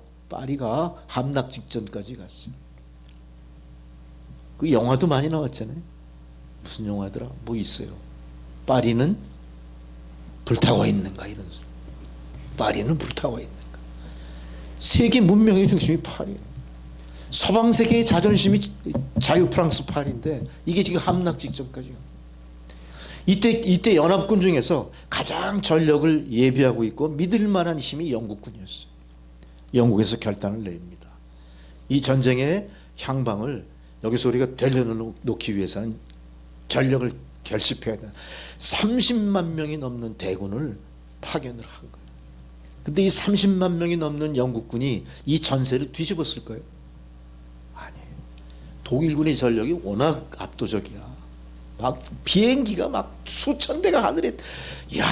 함락 직전까지 갔어요. 그 영화도 많이 나왔잖아요. 무슨 영화더라? 뭐 있어요. 파리는 불타고 있는가 이런. 파리는 불타고 있는가. 세계 문명의 중심이 파리예요. 서방 세계의 자존심이 자유 프랑스 파리인데 이게 지금 함락 직전까지. 이때 연합군 중에서 가장 전력을 예비하고 있고 믿을 만한 힘이 영국군이었어요. 영국에서 결단을 내립니다. 이 전쟁의 향방을 여기서 우리가 되려놓기 위해서는 전력을 결집해야 되는 30만 명이 넘는 대군을 파견을 한 거예요. 근데 이 30만 명이 넘는 영국군이 이 전세를 뒤집었을까요? 아니에요. 독일군의 전력이 워낙 압도적이야. 막 비행기가 막 수천 대가 하늘에, 야,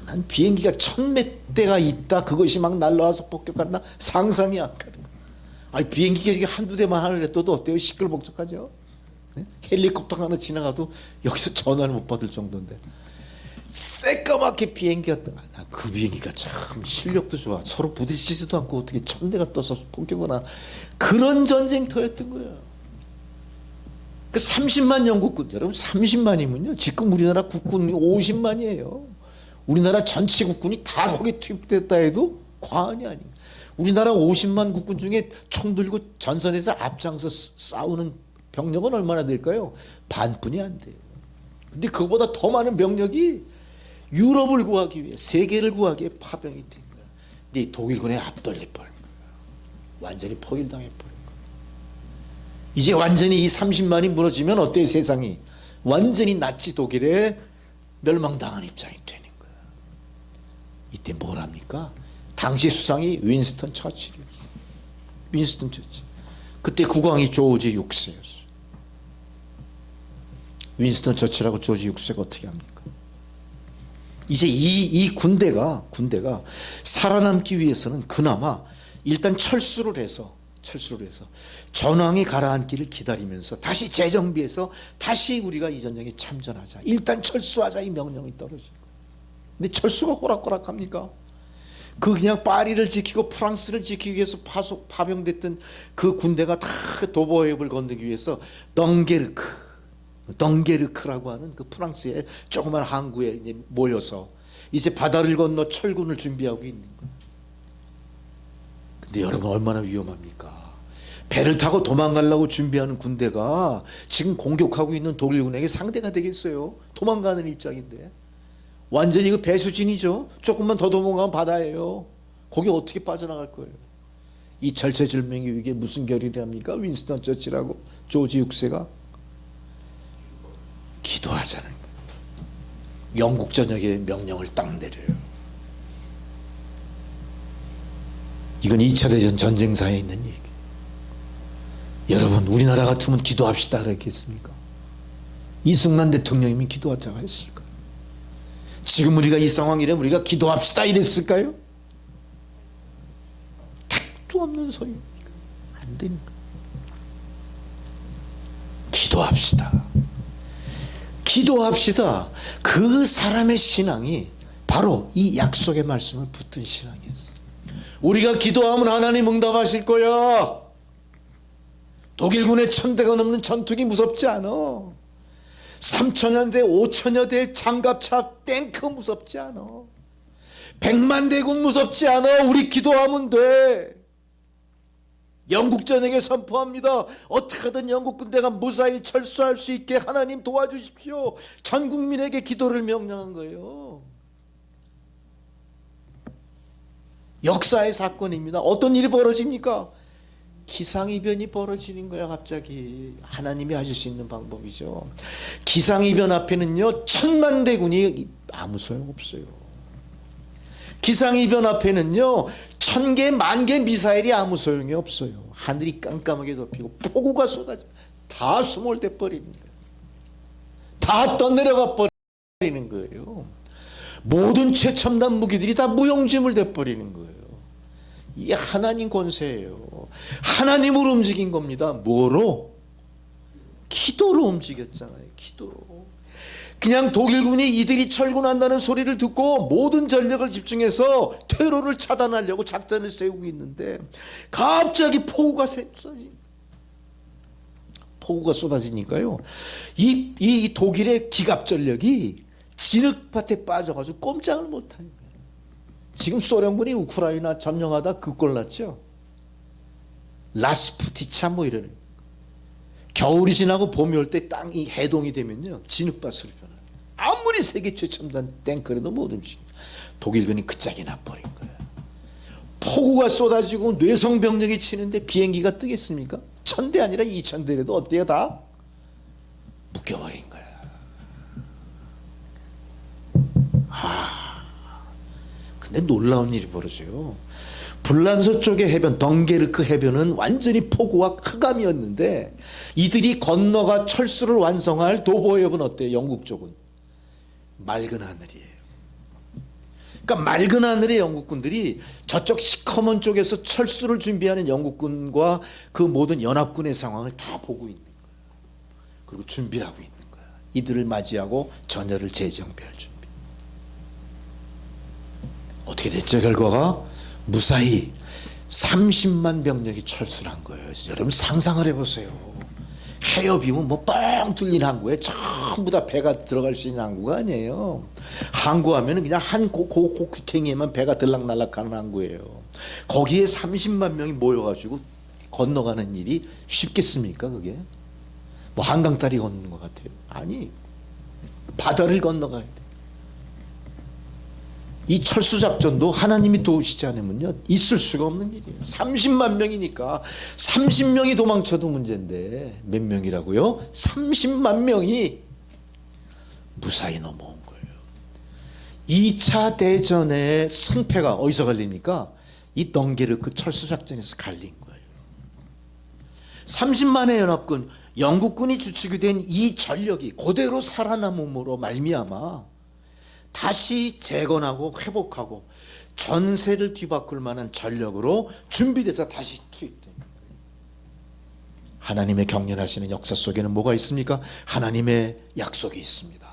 난 비행기가 1000몇 대가 있다. 그것이 막 날라와서 폭격한다. 상상이 안 가는 거야. 아니 비행기가 한두 대만 하늘에 떠도 어때요? 시끌벅적하죠. 네? 헬리콥터 하나 지나가도 여기서 전화를 못 받을 정도인데 새까맣게 비행기가 그 비행기가 참 실력도 좋아. 서로 부딪히지도 않고 어떻게 천대가 떠서 폭격하나 그런 전쟁터였던 거예요. 그 30만 영국군 여러분 30만이면요 지금 우리나라 국군이 50만이에요. 우리나라 전체 국군이 다 거기에 투입됐다 해도 과언이 아니에요. 우리나라 50만 국군 중에 총 들고 전선에서 앞장서 싸우는 병력은 얼마나 될까요? 반뿐이 안 돼요. 근데 그보다 더 많은 병력이 유럽을 구하기 위해 세계를 구하기 위해 파병이 된 거예요. 근데 독일군에 압돌려 버린 거예요. 완전히 포위당해 버린 거예요. 이제 완전히 이 30만이 무너지면 어때요 세상이? 완전히 나치 독일에 멸망당한 입장이 되는 거예요. 이때 뭘 합니까? 당시 수상이 윈스턴 처칠이었어요. 윈스턴 처칠. 그때 국왕이 조지 6세였어요. 윈스턴 처칠하고 조지 6세가 어떻게 합니까? 이제 이 군대가 살아남기 위해서는 그나마 일단 철수를 해서 전황이 가라앉기를 기다리면서 다시 재정비해서 다시 우리가 이 전쟁에 참전하자. 일단 철수하자 이 명령이 떨어진 거예요. 근데 철수가 호락호락합니까? 그냥 파리를 지키고 프랑스를 지키기 위해서 파병됐던 그 군대가 다 도보해협을 건너기 위해서 덩게르크라고 하는 그 프랑스의 조그만 항구에 이제 모여서 이제 바다를 건너 철군을 준비하고 있는 거예요. 근데 여러분 얼마나 위험합니까? 배를 타고 도망가려고 준비하는 군대가 지금 공격하고 있는 독일군에게 상대가 되겠어요? 도망가는 입장인데 완전히 그 배수진이죠. 조금만 더 도망가면 바다예요. 거기 어떻게 빠져나갈 거예요? 이 절체절명의 위기에 무슨 결의랍니까? 윈스턴 처칠하고 조지 6세가 기도하자는 거예요. 영국 전역의 명령을 딱 내려요. 이건 2차 대전 전쟁사에 있는 얘기. 여러분 우리나라 같으면 기도합시다 그랬겠습니까? 이승만 대통령이면 기도하자고 했을까요? 지금 우리가 이 상황이라면 우리가 기도합시다 이랬을까요? 택도 없는 소리입니까? 안 되니까. 기도합시다. 그 사람의 신앙이 바로 이 약속의 말씀을 붙든 신앙이었어요. 우리가 기도하면 하나님 응답하실 거야. 독일군의 1000대가 넘는 전투기 무섭지 않아. 3000여 대, 5000여 대 장갑차, 탱크 무섭지 않아. 100만 대군 무섭지 않아. 우리 기도하면 돼. 영국 전역에 선포합니다. 어떻게 하든 영국 군대가 무사히 철수할 수 있게 하나님 도와주십시오. 전 국민에게 기도를 명령한 거예요. 역사의 사건입니다. 어떤 일이 벌어집니까? 기상이변이 벌어지는 거야. 갑자기 하나님이 하실 수 있는 방법이죠. 기상이변 앞에는요 1000만 대군이 아무 소용없어요. 기상이변 앞에는요 1000개, 10,000개 미사일이 아무 소용이 없어요. 하늘이 깜깜하게 덮이고 폭우가 쏟아져 다 수몰돼 버리는 거예요. 다 떠내려가 버리는 거예요. 모든 최첨단 무기들이 다 무용지물 돼 버리는 거예요. 이게 하나님 권세예요. 하나님으로 움직인 겁니다. 뭐로? 기도로 움직였잖아요. 기도로. 그냥 독일군이 이들이 철군한다는 소리를 듣고 모든 전력을 집중해서 테러를 차단하려고 작전을 세우고 있는데 갑자기 폭우가 쏟아지니까요. 이 독일의 기갑 전력이 진흙밭에 빠져가지고 꼼짝을 못하는 거예요. 지금 소련군이 우크라이나 점령하다 그 꼴 났죠. 라스푸티차 뭐 이러는. 겨울이 지나고 봄이 올 때 땅이 해동이 되면요 진흙밭으로 변해요. 아무리 세계 최첨단 탱크라도 못 움직여. 독일군이 그 짝이 나버린 거예요. 폭우가 쏟아지고 뇌성병력이 치는데 비행기가 뜨겠습니까? 1000대 아니라 2000대라도 어때요? 다 묶여버린 거예요. 근데 놀라운 일이 벌어져요. 불란서 쪽의 해변, 덩게르크 해변은 완전히 폭우와 흑암이었는데 이들이 건너가 철수를 완성할 도보해협은 어때요? 영국 쪽은 맑은 하늘이에요. 그러니까 맑은 하늘의 영국군들이 저쪽 시커먼 쪽에서 철수를 준비하는 영국군과 그 모든 연합군의 상황을 다 보고 있는 거예요. 그리고 준비를 하고 있는 거예요. 이들을 맞이하고 전열을 재정비할 준비. 어떻게 됐죠? 결과가 무사히 30만 병력이 철수를 한 거예요. 여러분 상상을 해보세요. 해협이면 뭐 뻥 뚫린 항구에 전부 다 배가 들어갈 수 있는 항구가 아니에요. 항구하면 그냥 한 고귀탱이에만 배가 들락날락하는 항구예요. 거기에 30만 명이 모여가지고 건너가는 일이 쉽겠습니까? 그게 뭐 한강다리 걷는 것 같아요. 아니, 바다를 건너가야 돼. 이 철수작전도 하나님이 도우시지 않으면요 있을 수가 없는 일이에요. 30만 명이니까 30명이 도망쳐도 문제인데 몇 명이라고요? 30만 명이 무사히 넘어온 거예요. 2차 대전의 승패가 어디서 갈립니까? 이 덩게르크 철수작전에서 갈린 거예요. 30만의 연합군, 영국군이 주축이 된 이 전력이 그대로 살아남음으로 말미암아 다시 재건하고 회복하고 전세를 뒤바꿀 만한 전력으로 준비돼서 다시 투입됩니다. 하나님의 경륜하시는 역사 속에는 뭐가 있습니까? 하나님의 약속이 있습니다.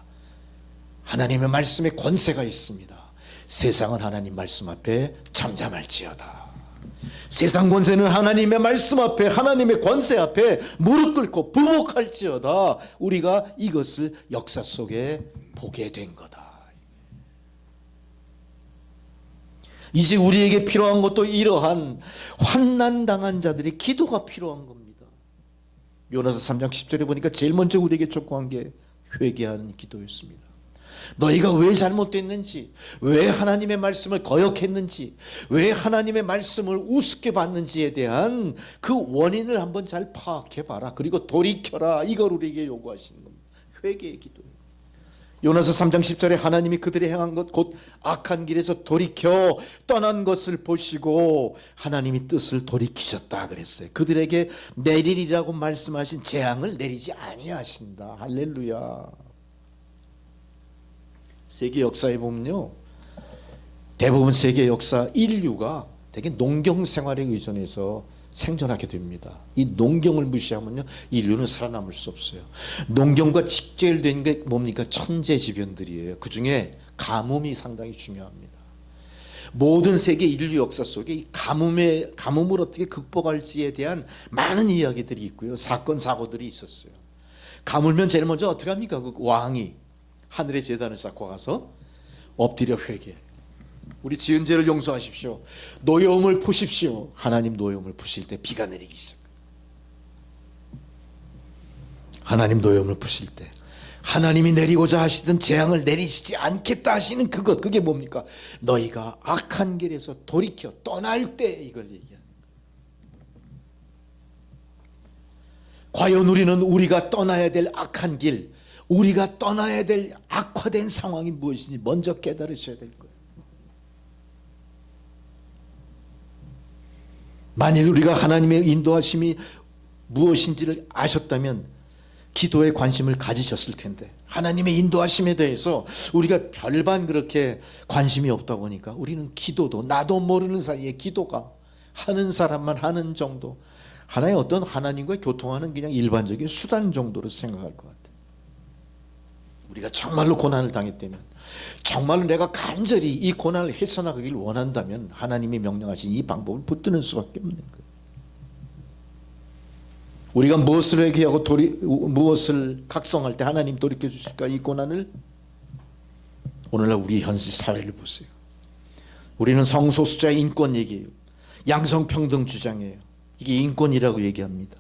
하나님의 말씀의 권세가 있습니다. 세상은 하나님 말씀 앞에 잠잠할지어다. 세상 권세는 하나님의 말씀 앞에, 하나님의 권세 앞에 무릎 꿇고 부복할지어다. 우리가 이것을 역사 속에 보게 된 거다. 이제 우리에게 필요한 것도 이러한 환난당한 자들의 기도가 필요한 겁니다. 요나서 3장 10절에 보니까 제일 먼저 우리에게 촉구한 게 회개하는 기도였습니다. 너희가 왜 잘못됐는지, 왜 하나님의 말씀을 거역했는지, 왜 하나님의 말씀을 우습게 봤는지에 대한 그 원인을 한번 잘 파악해봐라. 그리고 돌이켜라. 이걸 우리에게 요구하시는 겁니다. 회개의 기도예요. 요나서 3장 10절에 하나님이 그들이 행한 것 곧 악한 길에서 돌이켜 떠난 것을 보시고 하나님이 뜻을 돌이키셨다 그랬어요. 그들에게 내리리라고 말씀하신 재앙을 내리지 아니하신다. 할렐루야. 세계 역사에 보면요, 대부분 세계 역사 인류가 되게 농경 생활에 의존해서 생존하게 됩니다. 이 농경을 무시하면요 인류는 살아남을 수 없어요. 농경과 직결된 게 뭡니까? 천재지변들이에요. 그 중에 가뭄이 상당히 중요합니다. 모든 세계 인류 역사 속에 이 가뭄을 어떻게 극복할지에 대한 많은 이야기들이 있고요. 사건 사고들이 있었어요. 가물면 제일 먼저 어떻게 합니까? 그 왕이 하늘의 제단을 쌓고 가서 엎드려 회개. 우리 지은 죄를 용서하십시오. 노여움을 푸십시오. 하나님 노여움을 푸실 때 비가 내리기 시작합니다. 하나님 노여움을 푸실 때 하나님이 내리고자 하시던 재앙을 내리시지 않겠다 하시는 그것, 그게 뭡니까? 너희가 악한 길에서 돌이켜 떠날 때 이걸 얘기하는 거예요. 과연 우리는 우리가 떠나야 될 악한 길, 우리가 떠나야 될 악화된 상황이 무엇인지 먼저 깨달으셔야 될 거예요. 만일 우리가 하나님의 인도하심이 무엇인지를 아셨다면 기도에 관심을 가지셨을 텐데, 하나님의 인도하심에 대해서 우리가 별반 그렇게 관심이 없다 보니까 우리는 기도도 나도 모르는 사이에 기도가 하는 사람만 하는 정도, 하나의 어떤 하나님과 교통하는 그냥 일반적인 수단 정도로 생각할 것 같아요. 우리가 정말로 고난을 당했다면, 정말로 내가 간절히 이 고난을 헤쳐나가길 원한다면 하나님이 명령하신 이 방법을 붙드는 수밖에 없는 거예요. 우리가 무엇을 회개하고 무엇을 각성할 때 하나님 돌이켜 주실까? 이 고난을. 오늘날 우리 현실 사회를 보세요. 우리는 성소수자의 인권 얘기예요. 양성평등 주장해요. 이게 인권이라고 얘기합니다.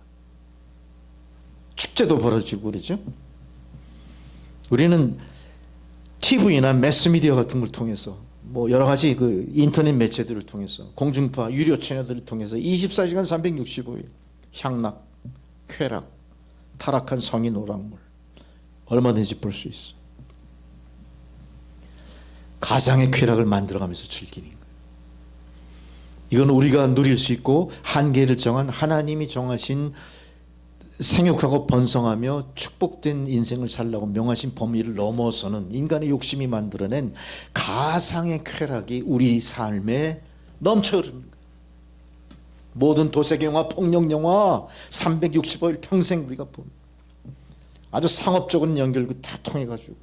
축제도 벌어지고 그러죠. 우리는 TV나 매스미디어 같은 걸 통해서, 뭐 여러 가지 그 인터넷 매체들을 통해서, 공중파 유료 채널들을 통해서 24시간 365일 향락, 쾌락, 타락한 성인 오락물 얼마든지 볼 수 있어. 가상의 쾌락을 만들어가면서 즐기는 거예요. 이건 우리가 누릴 수 있고 한계를 정한 하나님이 정하신 생육하고 번성하며 축복된 인생을 살라고 명하신 범위를 넘어서는 인간의 욕심이 만들어낸 가상의 쾌락이 우리 삶에 넘쳐 흐르는 거예요. 모든 도색영화, 폭력영화 365일 평생 우리가 봅니다. 아주 상업적인 연결고 다 통해가지고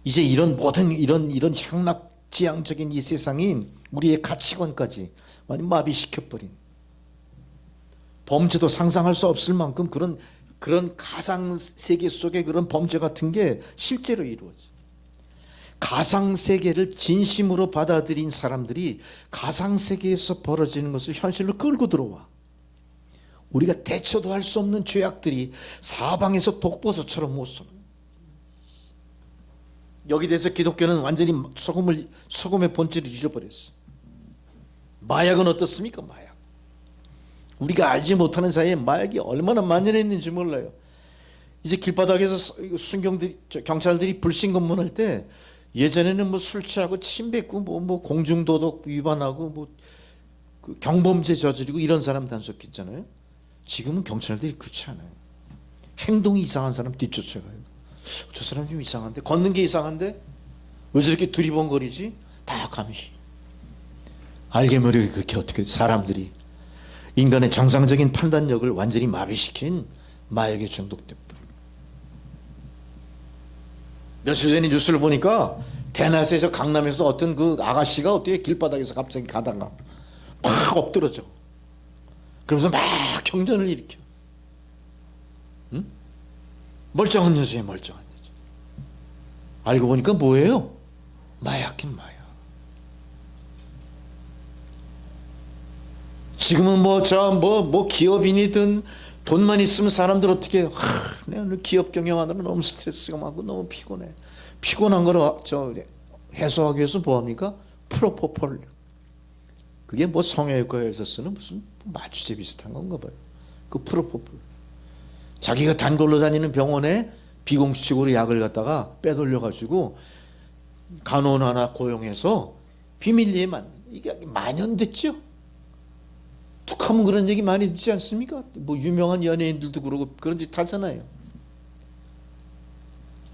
이제 이런 모든 이런 향락지향적인 이 세상이 우리의 가치관까지 많이 마비시켜버린, 범죄도 상상할 수 없을 만큼 그런 가상 세계 속에 그런 범죄 같은 게 실제로 이루어져. 가상 세계를 진심으로 받아들인 사람들이 가상 세계에서 벌어지는 것을 현실로 끌고 들어와. 우리가 대처도 할 수 없는 죄악들이 사방에서 독버섯처럼 못. 여기 대해서 기독교는 완전히 소금의 본질을 잃어버렸어. 마약은 어떻습니까? 마약. 우리가 알지 못하는 사이에 마약이 얼마나 만연해 있는지 몰라요. 이제 길바닥에서 경찰들이 불신 검문할 때 예전에는 뭐 술 취하고 침 뱉고 뭐 공중도덕 위반하고 그 경범죄 저지르고 이런 사람 단속했잖아요. 지금은 경찰들이 그렇지 않아요. 행동이 이상한 사람 뒤쫓아가요. 저 사람 좀 이상한데, 걷는 게 이상한데 왜 저렇게 두리번거리지? 다 감시. 알게 모르게 그렇게 어떻게 사람들이 인간의 정상적인 판단력을 완전히 마비시킨 마약에 중독돼. 며칠 전에 뉴스를 보니까 대낮에 강남에서 어떤 그 아가씨가 어떻게 길바닥에서 갑자기 가다가 팍 엎드러져. 그러면서 막 경전을 일으켜. 응? 멀쩡한 여자예요, 멀쩡한 여자. 알고 보니까 뭐예요? 마약인 마약. 지금은 뭐 기업인이든 돈만 있으면 사람들 어떻게 내가 오늘 기업 경영하느라 너무 스트레스가 많고 너무 피곤해. 피곤한 거를 해소하기 위해서 뭐합니까? 프로포폴. 그게 뭐 성형외과에서 쓰는 무슨 마취제 비슷한 건가 봐요. 그 프로포폴. 자기가 단골로 다니는 병원에 비공식적으로 약을 갖다가 빼돌려가지고 간호원 하나 고용해서 비밀리에 이게 만연됐죠. 툭하면 그런 얘기 많이 듣지 않습니까? 뭐 유명한 연예인들도 그러고 그런 짓 하잖아요.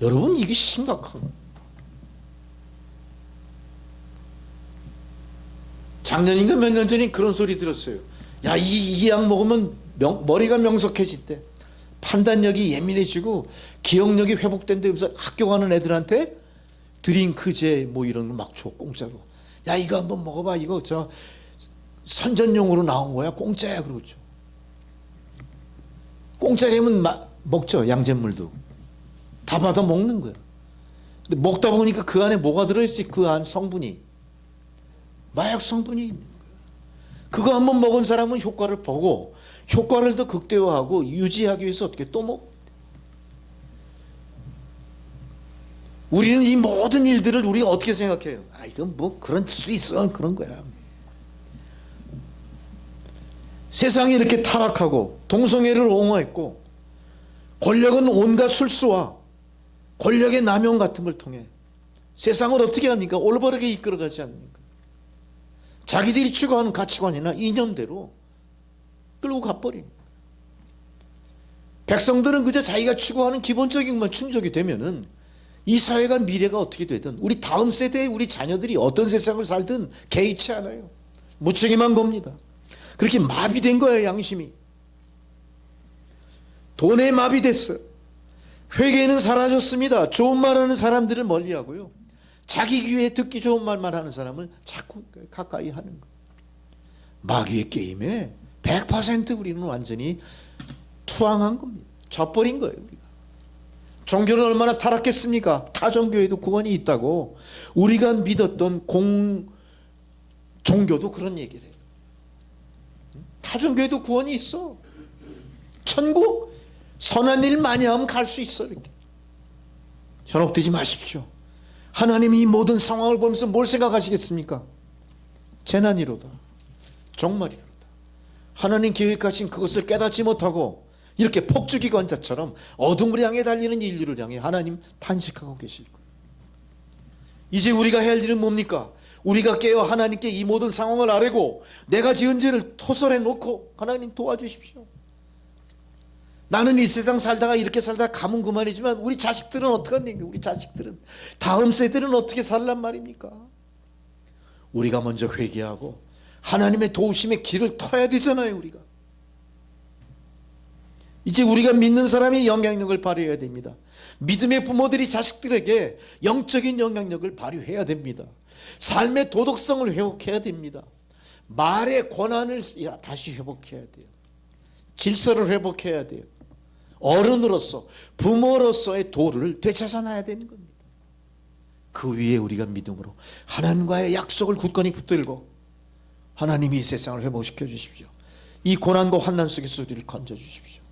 여러분, 이게 심각하고. 작년인가 몇 년 전에 그런 소리 들었어요. 야, 이 약 먹으면 머리가 명석해진대. 판단력이 예민해지고 기억력이 회복된대. 그래서 학교 가는 애들한테 드링크제 뭐 이런 거 막 줘, 공짜로. 야, 이거 한번 먹어봐. 이거 선전용으로 나온 거야. 공짜야. 그러죠. 공짜라면 먹죠. 양잿물도. 다 받아 먹는 거야. 근데 먹다 보니까 그 안에 뭐가 들어있지? 그 안 성분이. 마약 성분이 있는 거야. 그거 한번 먹은 사람은 효과를 보고 효과를 더 극대화하고 유지하기 위해서 어떻게 또 먹어? 우리는 이 모든 일들을 우리가 어떻게 생각해요? 이건 뭐 그런 수 있어. 그런 거야. 세상이 이렇게 타락하고 동성애를 옹호했고 권력은 온갖 술수와 권력의 남용 같은 걸 통해 세상을 어떻게 합니까? 올바르게 이끌어가지 않습니까? 자기들이 추구하는 가치관이나 이념대로 끌고 가버립니다. 백성들은 그저 자기가 추구하는 기본적인 것만 충족이 되면은 이 사회가 미래가 어떻게 되든 우리 다음 세대의 우리 자녀들이 어떤 세상을 살든 개의치 않아요. 무책임한 겁니다. 그렇게 마비된 거예요, 양심이. 돈에 마비됐어요. 회개는 사라졌습니다. 좋은 말하는 사람들을 멀리하고요. 자기 귀에 듣기 좋은 말만 하는 사람을 자꾸 가까이 하는 거예요. 마귀의 게임에 100% 우리는 완전히 투항한 겁니다. 져버린 거예요, 우리가. 종교는 얼마나 타락했습니까? 타 종교에도 구원이 있다고 우리가 믿었던 종교도 그런 얘기를 해요. 타 종교에도 구원이 있어. 천국 선한 일 많이 하면 갈 수 있어. 이렇게 현혹되지 마십시오. 하나님이 이 모든 상황을 보면서 뭘 생각하시겠습니까? 재난이로다, 종말이로다. 하나님 계획하신 그것을 깨닫지 못하고 이렇게 폭주기관차처럼 어둠을 향해 달리는 인류를 향해 하나님 탄식하고 계실 거예요. 이제 우리가 해야 할 일은 뭡니까? 우리가 깨어 하나님께 이 모든 상황을 아뢰고 내가 지은 죄를 토설해 놓고 하나님 도와주십시오. 나는 이 세상 살다가 이렇게 살다가 가면 그만이지만 우리 자식들은 어떡하니? 우리 자식들은 다음 세대는 어떻게 살란 말입니까? 우리가 먼저 회개하고 하나님의 도우심의 길을 터야 되잖아요. 우리가 이제 우리가 믿는 사람이 영향력을 발휘해야 됩니다. 믿음의 부모들이 자식들에게 영적인 영향력을 발휘해야 됩니다. 삶의 도덕성을 회복해야 됩니다. 말의 권한을 다시 회복해야 돼요. 질서를 회복해야 돼요. 어른으로서 부모로서의 도를 되찾아놔야 되는 겁니다. 그 위에 우리가 믿음으로 하나님과의 약속을 굳건히 붙들고 하나님이 이 세상을 회복시켜 주십시오. 이 고난과 환난 속에서 우리를 건져 주십시오.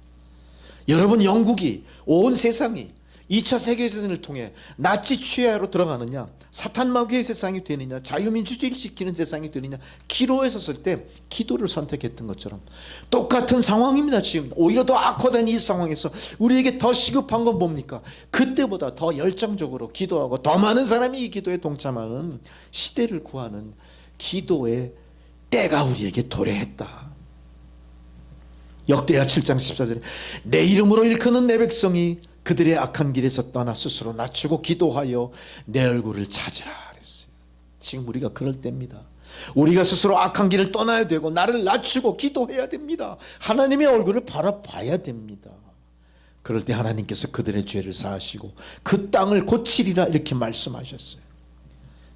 여러분, 영국이 온 세상이 2차 세계대전을 통해 나치 취하로 들어가느냐, 사탄 마귀의 세상이 되느냐, 자유민주주의를 지키는 세상이 되느냐, 기로에 섰을 때 기도를 선택했던 것처럼 똑같은 상황입니다. 지금 오히려 더 악화된 이 상황에서 우리에게 더 시급한 건 뭡니까? 그때보다 더 열정적으로 기도하고 더 많은 사람이 이 기도에 동참하는 시대를 구하는 기도의 때가 우리에게 도래했다. 역대하 7장 14절에 내 이름으로 일컫는 내 백성이 그들의 악한 길에서 떠나 스스로 낮추고 기도하여 내 얼굴을 찾으라 그랬어요. 지금 우리가 그럴 때입니다. 우리가 스스로 악한 길을 떠나야 되고 나를 낮추고 기도해야 됩니다. 하나님의 얼굴을 바라봐야 됩니다. 그럴 때 하나님께서 그들의 죄를 사하시고 그 땅을 고치리라 이렇게 말씀하셨어요.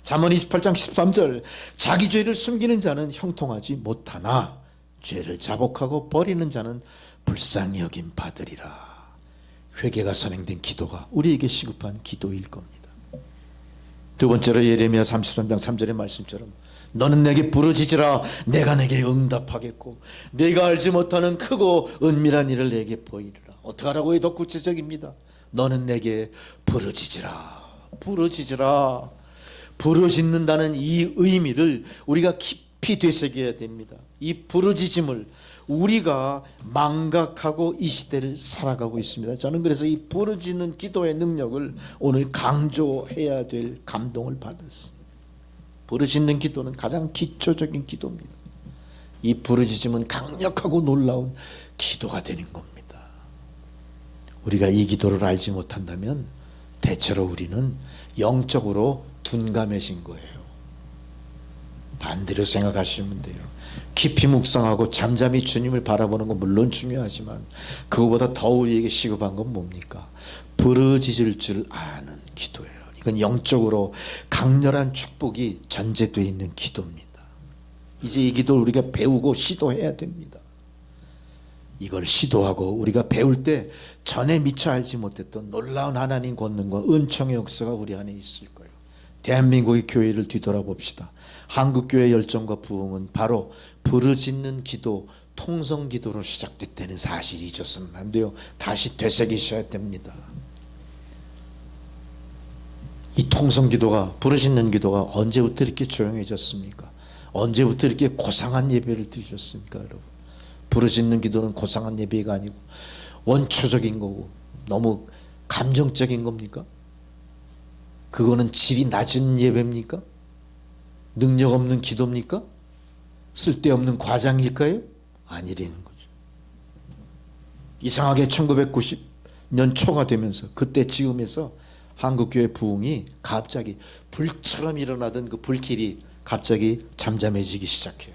잠언 28장 13절 자기 죄를 숨기는 자는 형통하지 못하나 죄를 자복하고 버리는 자는 불쌍히 여김 받으리라. 회개가 선행된 기도가 우리에게 시급한 기도일 겁니다. 두 번째로 예레미야 33장 3절의 말씀처럼 너는 내게 부르짖으라 내가 내게 응답하겠고 내가 알지 못하는 크고 은밀한 일을 내게 보이리라. 어떻게 하라고 더 구체적입니다. 너는 내게 부르짖으라. 부르짖으라. 부르짖는다는 이 의미를 우리가 깊이 되새겨야 됩니다. 이 부르짖음을 우리가 망각하고 이 시대를 살아가고 있습니다. 저는 그래서 이 부르짖는 기도의 능력을 오늘 강조해야 될 감동을 받았습니다. 부르짖는 기도는 가장 기초적인 기도입니다. 이 부르짖음은 강력하고 놀라운 기도가 되는 겁니다. 우리가 이 기도를 알지 못한다면 대체로 우리는 영적으로 둔감해진 거예요. 반대로 생각하시면 돼요. 깊이 묵상하고 잠잠히 주님을 바라보는 건 물론 중요하지만 그거보다 더 우리에게 시급한 건 뭡니까? 부르짖을 줄 아는 기도예요. 이건 영적으로 강렬한 축복이 전제되어 있는 기도입니다. 이제 이 기도를 우리가 배우고 시도해야 됩니다. 이걸 시도하고 우리가 배울 때 전에 미처 알지 못했던 놀라운 하나님 권능과 은총의 역사가 우리 안에 있을 거예요. 대한민국의 교회를 뒤돌아봅시다. 한국교회 열정과 부흥은 바로 부르짖는 기도, 통성기도로 시작됐다는 사실이 잊어서는 안 돼요. 다시 되새기셔야 됩니다. 이 통성기도가, 부르짖는 기도가 언제부터 이렇게 조용해졌습니까? 언제부터 이렇게 고상한 예배를 드리셨습니까, 여러분? 부르짖는 기도는 고상한 예배가 아니고 원초적인 거고 너무 감정적인 겁니까? 그거는 질이 낮은 예배입니까? 능력 없는 기도입니까? 쓸데없는 과장일까요? 아니라는 거죠. 이상하게 1990년 초가 되면서 그때 즈음에서 한국교회 부흥이 갑자기 불처럼 일어나던 그 불길이 갑자기 잠잠해지기 시작해요.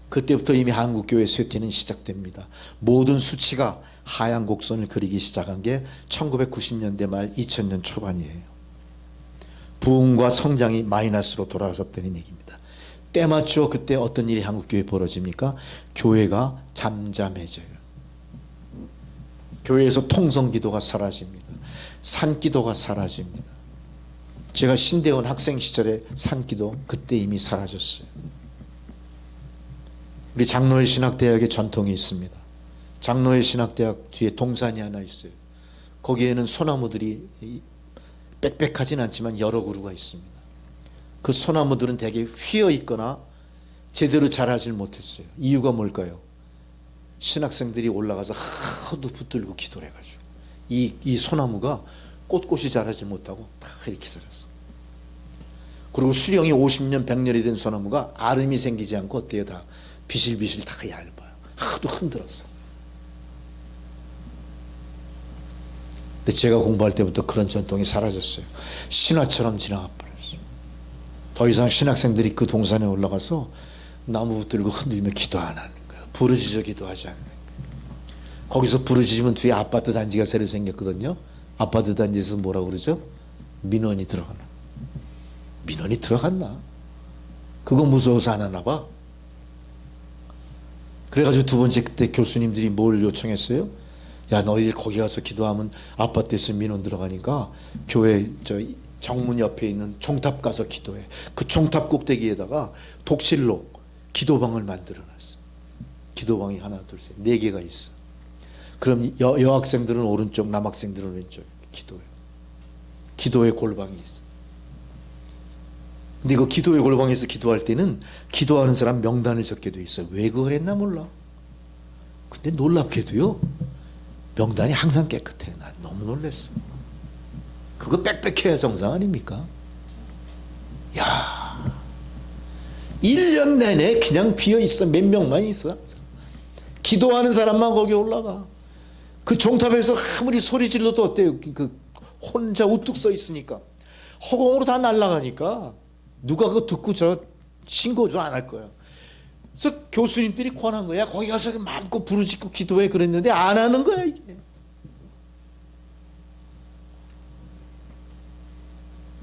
그때부터 이미 한국교회 쇠퇴는 시작됩니다. 모든 수치가 하향 곡선을 그리기 시작한 게 1990년대 말 2000년 초반이에요. 부흥과 성장이 마이너스로 돌아섰다는 얘기입니다. 때맞춰 그때 어떤 일이 한국교회에 벌어집니까? 교회가 잠잠해져요. 교회에서 통성기도가 사라집니다. 산기도가 사라집니다. 제가 신대원 학생 시절에 산기도 그때 이미 사라졌어요. 우리 장로회 신학대학에 전통이 있습니다. 장로회 신학대학 뒤에 동산이 하나 있어요. 거기에는 소나무들이 빽빽하진 않지만 여러 그루가 있습니다. 그 소나무들은 대개 휘어 있거나 제대로 자라질 못했어요. 이유가 뭘까요? 신학생들이 올라가서 하도 붙들고 기도를 해가지고 이 소나무가 꼿꼿이 자라지 못하고 다 이렇게 자랐어. 그리고 수령이 50년 100년이 된 소나무가 아름이 생기지 않고 어때요? 다 비실비실 다 얇아요. 하도 흔들었어. 근데 제가 공부할 때부터 그런 전통이 사라졌어요. 신화처럼 지나가 버렸어요. 더 이상 신학생들이 그 동산에 올라가서 나무 붙들고 흔들며 기도 안 하는 거예요. 부르짖어 기도하지 않는 거예요. 거기서 부르짖으면 뒤에 아파트 단지가 새로 생겼거든요. 아파트 단지에서 뭐라고 그러죠? 민원이 들어가나. 민원이 들어갔나? 그거 무서워서 안 하나 봐. 그래가지고 두 번째 그때 교수님들이 뭘 요청했어요? 야, 너희들 거기 가서 기도하면 아파트에서 민원 들어가니까 교회 정문 옆에 있는 총탑 가서 기도해. 그 총탑 꼭대기에다가 독실로 기도방을 만들어놨어. 기도방이 하나, 둘, 셋, 4개가 있어. 그럼 여학생들은 오른쪽, 남학생들은 왼쪽 기도해. 기도의 골방이 있어. 근데 그 기도의 골방에서 기도할 때는 기도하는 사람 명단을 적게 돼 있어요. 왜 그걸 했나 몰라. 근데 놀랍게도요, 명단이 항상 깨끗해. 난 너무 놀랐어. 그거 빽빽해야 정상 아닙니까? 야, 1년 내내 그냥 비어 있어. 몇 명만 있어. 기도하는 사람만 거기 올라가. 그 종탑에서 아무리 소리 질러도 어때요? 그 혼자 우뚝 서 있으니까 허공으로 다 날아가니까 누가 그거 듣고 저 신고도 안 할 거야. 그래서 교수님들이 권한 거야. 거기 가서 마음껏 부르짖고 기도해 그랬는데 안 하는 거야 이게.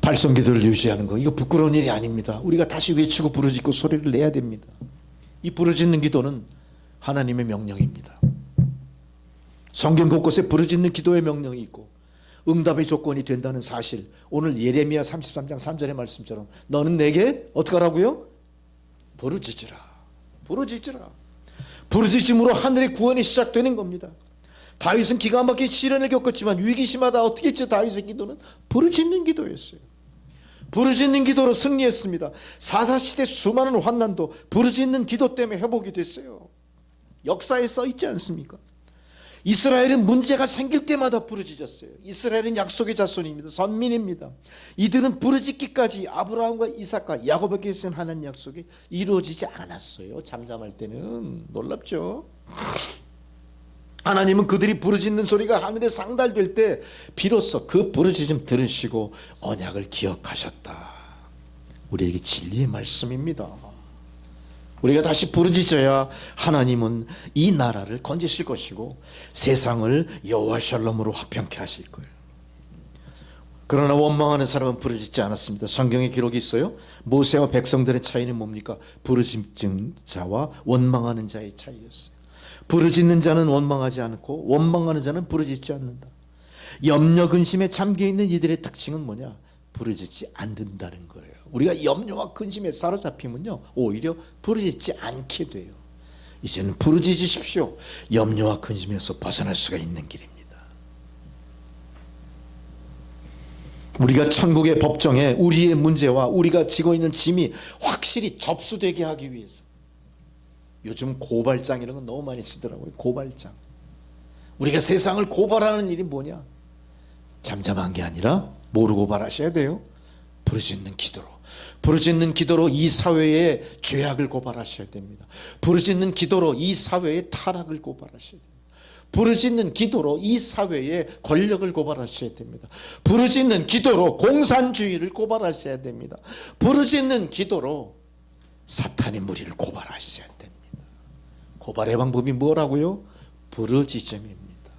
발성기도를 유지하는 거 이거 부끄러운 일이 아닙니다. 우리가 다시 외치고 부르짖고 소리를 내야 됩니다. 이 부르짖는 기도는 하나님의 명령입니다. 성경 곳곳에 부르짖는 기도의 명령이 있고 응답의 조건이 된다는 사실, 오늘 예레미야 33장 3절의 말씀처럼 너는 내게 어떻게 하라고요? 부르짖으라. 부르짖으라. 부르짖음으로 하늘의 구원이 시작되는 겁니다. 다윗은 기가 막힌 시련을 겪었지만 위기시마다 어떻게 했죠? 다윗의 기도는 부르짖는 기도였어요. 부르짖는 기도로 승리했습니다. 사사시대 수많은 환난도 부르짖는 기도 때문에 회복이 됐어요. 역사에 써 있지 않습니까? 이스라엘은 문제가 생길 때마다 부르짖었어요. 이스라엘은 약속의 자손입니다. 선민입니다. 이들은 부르짖기까지 아브라함과 이삭과 야곱에게 쓴 하나님 약속이 이루어지지 않았어요. 잠잠할 때는. 놀랍죠? 하나님은 그들이 부르짖는 소리가 하늘에 상달될 때 비로소 그 부르짖음 들으시고 언약을 기억하셨다. 우리에게 진리의 말씀입니다. 우리가 다시 부르짖어야 하나님은 이 나라를 건지실 것이고 세상을 여호와 샬롬으로 화평케 하실 거예요. 그러나 원망하는 사람은 부르짖지 않았습니다. 성경에 기록이 있어요. 모세와 백성들의 차이는 뭡니까? 부르짖는 자와 원망하는 자의 차이였어요. 부르짖는 자는 원망하지 않고 원망하는 자는 부르짖지 않는다. 염려 근심에 잠겨있는 이들의 특징은 뭐냐? 부르짖지 않는다는 거예요. 우리가 염려와 근심에 사로잡히면요 오히려 부르짖지 않게 돼요. 이제는 부르짖으십시오. 염려와 근심에서 벗어날 수가 있는 길입니다. 우리가 천국의 법정에 우리의 문제와 우리가 지고 있는 짐이 확실히 접수되게 하기 위해서, 요즘 고발장 이런 거 너무 많이 쓰더라고요. 고발장. 우리가 세상을 고발하는 일이 뭐냐? 잠잠한 게 아니라 뭐로 고발하셔야 돼요? 부르짖는 기도로. 부르짖는 기도로 이 사회의 죄악을 고발하셔야 됩니다. 부르짖는 기도로 이 사회의 타락을 고발하셔야 됩니다. 부르짖는 기도로 이 사회의 권력을 고발하셔야 됩니다. 부르짖는 기도로 공산주의를 고발하셔야 됩니다. 부르짖는 기도로 사탄의 무리를 고발하셔야 됩니다. 고발의 방법이 뭐라고요? 부르짖음입니다.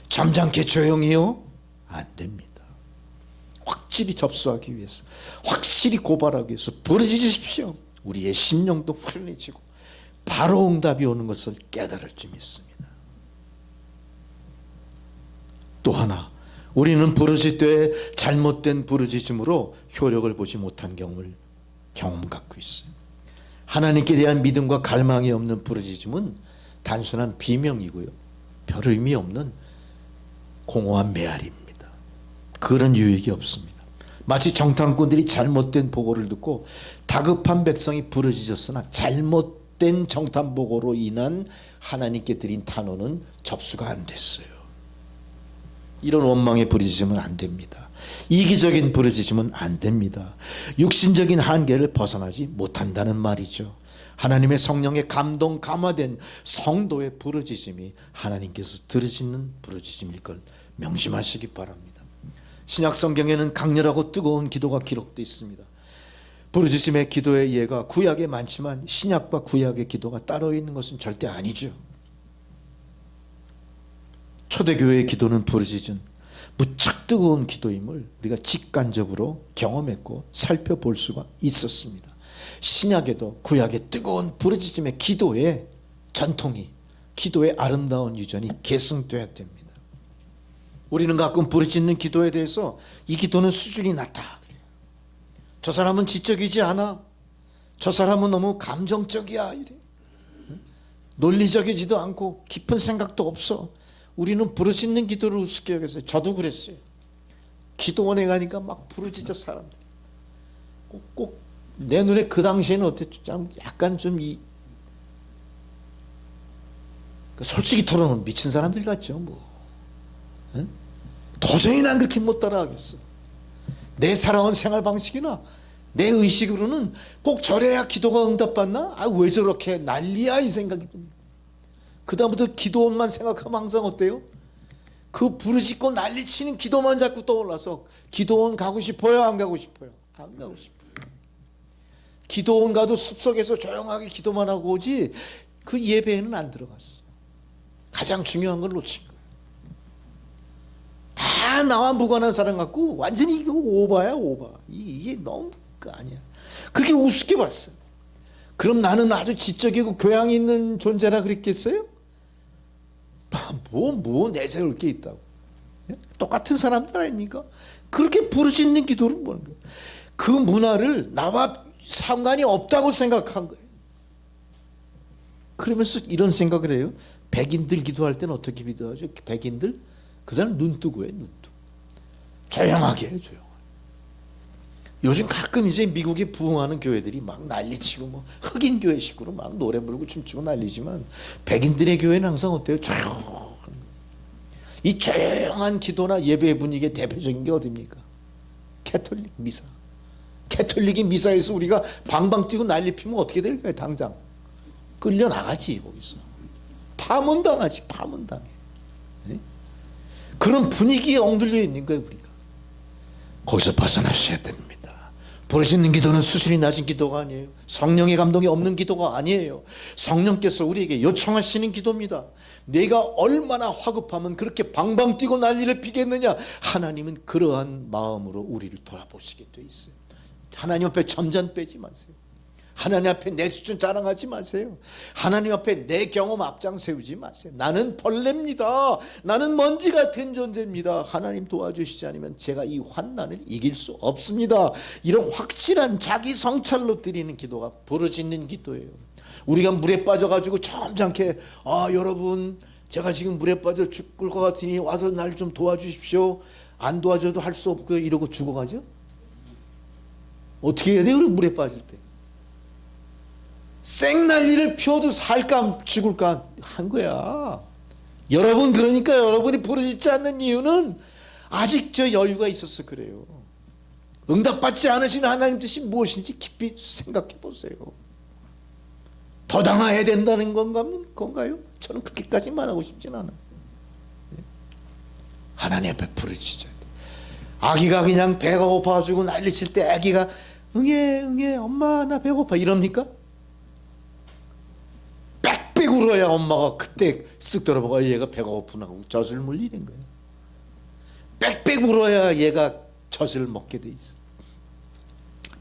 잠잠게 조용히요? 안 됩니다. 확실히 접수하기 위해서, 확실히 고발하기 위해서 부르짖으십시오. 우리의 심령도 훈련해지고 바로 응답이 오는 것을 깨달을 줄 믿습니다. 또 하나, 우리는 부르짖되 잘못된 부르짖음으로 효력을 보지 못한 경험 갖고 있어요. 하나님께 대한 믿음과 갈망이 없는 부르짖음은 단순한 비명이고요, 별 의미 없는 공허한 메아리입니다. 그런 유익이 없습니다. 마치 정탐꾼들이 잘못된 보고를 듣고 다급한 백성이 부르짖었으나 잘못된 정탐 보고로 인한 하나님께 드린 탄원은 접수가 안 됐어요. 이런 원망의 부르짖음은 안 됩니다. 이기적인 부르짖음은 안 됩니다. 육신적인 한계를 벗어나지 못한다는 말이죠. 하나님의 성령에 감동 감화된 성도의 부르짖음이 하나님께서 들으시는 부르짖음일 걸 명심하시기 바랍니다. 신약 성경에는 강렬하고 뜨거운 기도가 기록되어 있습니다. 부르짖음의 기도의 예가 구약에 많지만 신약과 구약의 기도가 따로 있는 것은 절대 아니죠. 초대교회의 기도는 부르짖은 무척 뜨거운 기도임을 우리가 직관적으로 경험했고 살펴볼 수가 있었습니다. 신약에도 구약의 뜨거운 부르짖음의 기도의 전통이, 기도의 아름다운 유전이 계승되어야 됩니다. 우리는 가끔 부르짖는 기도에 대해서 이 기도는 수준이 낮다, 저 사람은 지적이지 않아, 저 사람은 너무 감정적이야, 이래. 논리적이지도 않고 깊은 생각도 없어. 우리는 부르짖는 기도를 우습게 여겼어요. 저도 그랬어요. 기도원에 가니까 막 부르짖어 사람들. 꼭 내 눈에 그 당시에는 어땠죠? 약간 좀 솔직히 털어놓은 미친 사람들 같죠. 뭐. 응? 도저히 난 그렇게 못 따라하겠어. 내 살아온 생활 방식이나 내 의식으로는 꼭 저래야 기도가 응답받나? 왜 저렇게 난리야, 이 생각이 듭니다. 그 다음부터 기도원만 생각하면 항상 어때요? 그 부르짖고 난리치는 기도만 자꾸 떠올라서 기도원 가고 싶어요? 안 가고 싶어요? 안 가고 싶어요. 기도원 가도 숲속에서 조용하게 기도만 하고 오지 그 예배에는 안 들어갔어. 가장 중요한 걸 놓친 거예요. 다 나와 무관한 사람 같고 완전히 이거 오바야, 오바. 이게 너무 아니야. 그렇게 우습게 봤어요. 그럼 나는 아주 지적이고 교양이 있는 존재라 그랬겠어요? 뭐 내세울 게 있다고. 똑같은 사람들 아닙니까? 그렇게 부르짖는 기도를 보는 거예요. 그 문화를 나와 상관이 없다고 생각한 거예요. 그러면서 이런 생각을 해요. 백인들 기도할 때는 어떻게 기도하죠? 백인들? 그 사람 눈 뜨고 해요. 눈 뜨고. 조용하게 해요. 조용하게. 요즘 가끔 이제 미국에 부흥하는 교회들이 막 난리치고 뭐 흑인 교회 식으로 막 노래 부르고 춤추고 난리지만 백인들의 교회는 항상 어때요? 조용한. 이 조용한 기도나 예배 분위기의 대표적인 게 어디입니까? 캐톨릭 미사. 캐톨릭이 미사에서 우리가 방방 뛰고 난리 피면 어떻게 될까요? 당장 끌려나가지. 거기서 파문당하지. 파문당해. 네? 그런 분위기에 엉들려 있는 거예요. 우리가 거기서 벗어나셔야 됩니다. 부르짖는 기도는 수준이 낮은 기도가 아니에요. 성령의 감동이 없는 기도가 아니에요. 성령께서 우리에게 요청하시는 기도입니다. 내가 얼마나 화급하면 그렇게 방방 뛰고 난리를 피겠느냐. 하나님은 그러한 마음으로 우리를 돌아보시게 돼 있어요. 하나님 앞에 점잖 빼지 마세요. 하나님 앞에 내 수준 자랑하지 마세요. 하나님 앞에 내 경험 앞장 세우지 마세요. 나는 벌레입니다. 나는 먼지 같은 존재입니다. 하나님 도와주시지 않으면 제가 이 환난을 이길 수 없습니다. 이런 확실한 자기 성찰로 드리는 기도가 부르짖는 기도예요. 우리가 물에 빠져가지고 점잖게 여러분 제가 지금 물에 빠져 죽을 것 같으니 와서 날 좀 도와주십시오. 안 도와줘도 할 수 없고요. 이러고 죽어가죠. 어떻게 해야 돼요? 물에 빠질 때. 생난리를 피워도 살까 죽을까 한 거야. 여러분, 그러니까 여러분이 부르짖지 않는 이유는 아직 저 여유가 있어서 그래요. 응답받지 않으시는 하나님 뜻이 무엇인지 깊이 생각해 보세요. 더 당해야 된다는 건가요? 저는 그렇게까지 말하고 싶진 않아요. 하나님 앞에 부르짖어야 돼. 아기가 그냥 배가 고파가지고 난리칠 때 아기가 응애 엄마 나 배고파 이럽니까? 빽빽 울어야 엄마가 그때 쓱 돌아보고 얘가 배가 고프나 하고 젖을 물리는 거예요. 빽빽 울어야 얘가 젖을 먹게 돼 있어.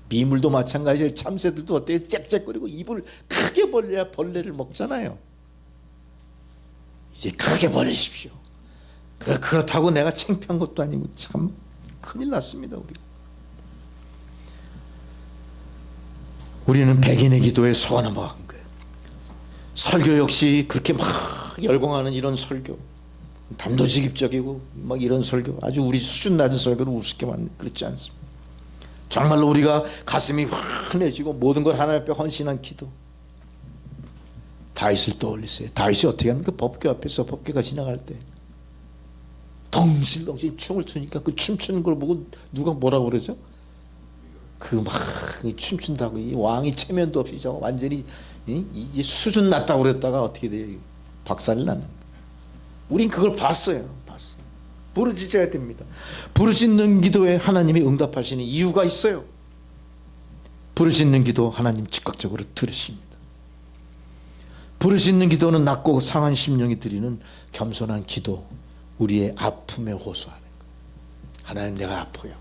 미물도 마찬가지예요. 참새들도 어때요? 짹짹거리고 입을 크게 벌려야 벌레를 먹잖아요. 이제 크게 벌리십시오. 그렇다고 내가 창피한 것도 아니고 참 큰일 났습니다. 우리는 백인의 기도에 속아 넘어간 거예요. 설교 역시 그렇게 막 열광하는 이런 설교, 단도직입적이고 막 이런 설교, 아주 우리 수준 낮은 설교를 우습게 만든 그렇지 않습니다. 정말로 우리가 가슴이 환해지고 모든 걸 하나님 앞에 헌신한 기도. 다윗을 떠올리세요. 다윗이 어떻게 합니까? 법궤 앞에서 법궤가 지나갈 때 덩실덩실 춤을 추니까 그 춤추는 걸 보고 누가 뭐라고 그러죠? 그 막 춤춘다고 이 왕이 체면도 없이 저 완전히 이제 수준 낮다고 그랬다가 어떻게 돼요? 박살이 나는. 우린 그걸 봤어요. 부르짖어야 됩니다. 부르짖는 기도에 하나님이 응답하시는 이유가 있어요. 부르짖는 기도 하나님 즉각적으로 들으십니다. 부르짖는 기도는 낮고 상한 심령이 드리는 겸손한 기도, 우리의 아픔에 호소하는 것. 하나님, 내가 아파요.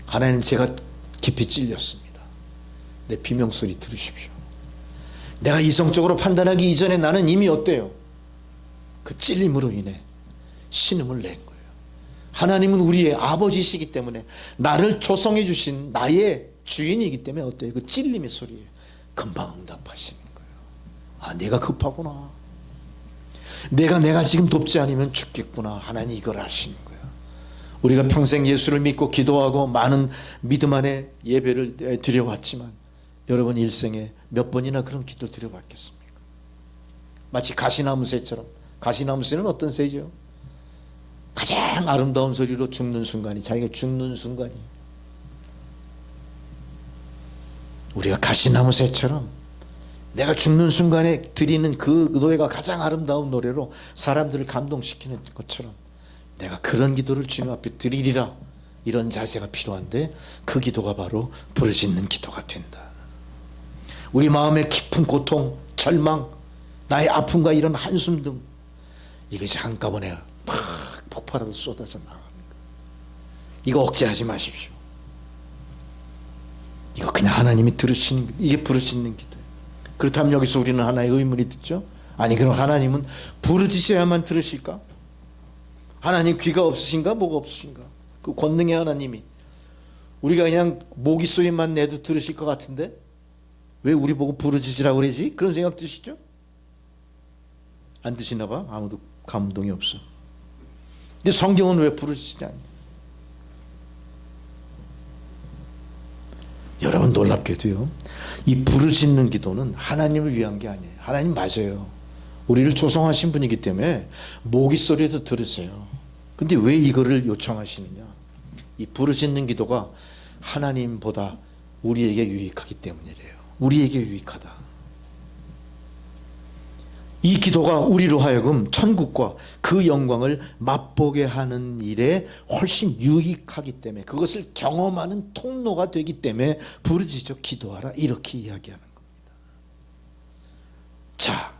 하나님, 제가 깊이 찔렸습니다. 내 비명소리 들으십시오. 내가 이성적으로 판단하기 이전에 나는 이미 어때요? 그 찔림으로 인해 신음을 낸 거예요. 하나님은 우리의 아버지시기 때문에, 나를 조성해 주신 나의 주인이기 때문에 어때요? 그 찔림의 소리에 금방 응답하시는 거예요. 아, 내가 급하구나. 내가 지금 돕지 않으면 죽겠구나. 하나님 이걸 아시는 거예요. 우리가 평생 예수를 믿고 기도하고 많은 믿음 안에 예배를 드려왔지만, 여러분 일생에 몇 번이나 그런 기도 드려봤겠습니까? 마치 가시나무 새처럼. 가시나무 새는 어떤 새죠? 가장 아름다운 소리로 죽는 순간이, 자기가 죽는 순간이, 우리가 가시나무 새처럼 내가 죽는 순간에 드리는 그 노래가 가장 아름다운 노래로 사람들을 감동시키는 것처럼, 내가 그런 기도를 주님 앞에 드리리라, 이런 자세가 필요한데, 그 기도가 바로 부르짖는 기도가 된다. 우리 마음의 깊은 고통, 절망, 나의 아픔과 이런 한숨 등, 이것이 한꺼번에 막 폭발하듯 쏟아져 나갑니다. 이거 억제하지 마십시오. 이거 그냥 하나님이 들으시는, 이게 부르짖는 기도예요. 그렇다면 여기서 우리는 하나의 의문이 듣죠. 아니, 그럼 하나님은 부르짖어야만 들으실까? 하나님 귀가 없으신가? 뭐가 없으신가? 그 권능의 하나님이 우리가 그냥 모기 소리만 내도 들으실 것 같은데 왜 우리 보고 부르짖으라고 그러지? 그런 생각 드시죠? 안 드시나 봐. 아무도 감동이 없어. 근데 성경은 왜 부르짖지 않냐? 여러분, 놀랍게도요, 이 부르짖는 기도는 하나님을 위한 게 아니에요. 하나님 맞아요. 우리를 조성하신 분이기 때문에 모기 소리도 들으세요. 근데 왜 이거를 요청하시느냐? 이 부르짖는 기도가 하나님보다 우리에게 유익하기 때문이래요. 우리에게 유익하다. 이 기도가 우리로 하여금 천국과 그 영광을 맛보게 하는 일에 훨씬 유익하기 때문에, 그것을 경험하는 통로가 되기 때문에 부르짖어 기도하라, 이렇게 이야기하는 겁니다. 자,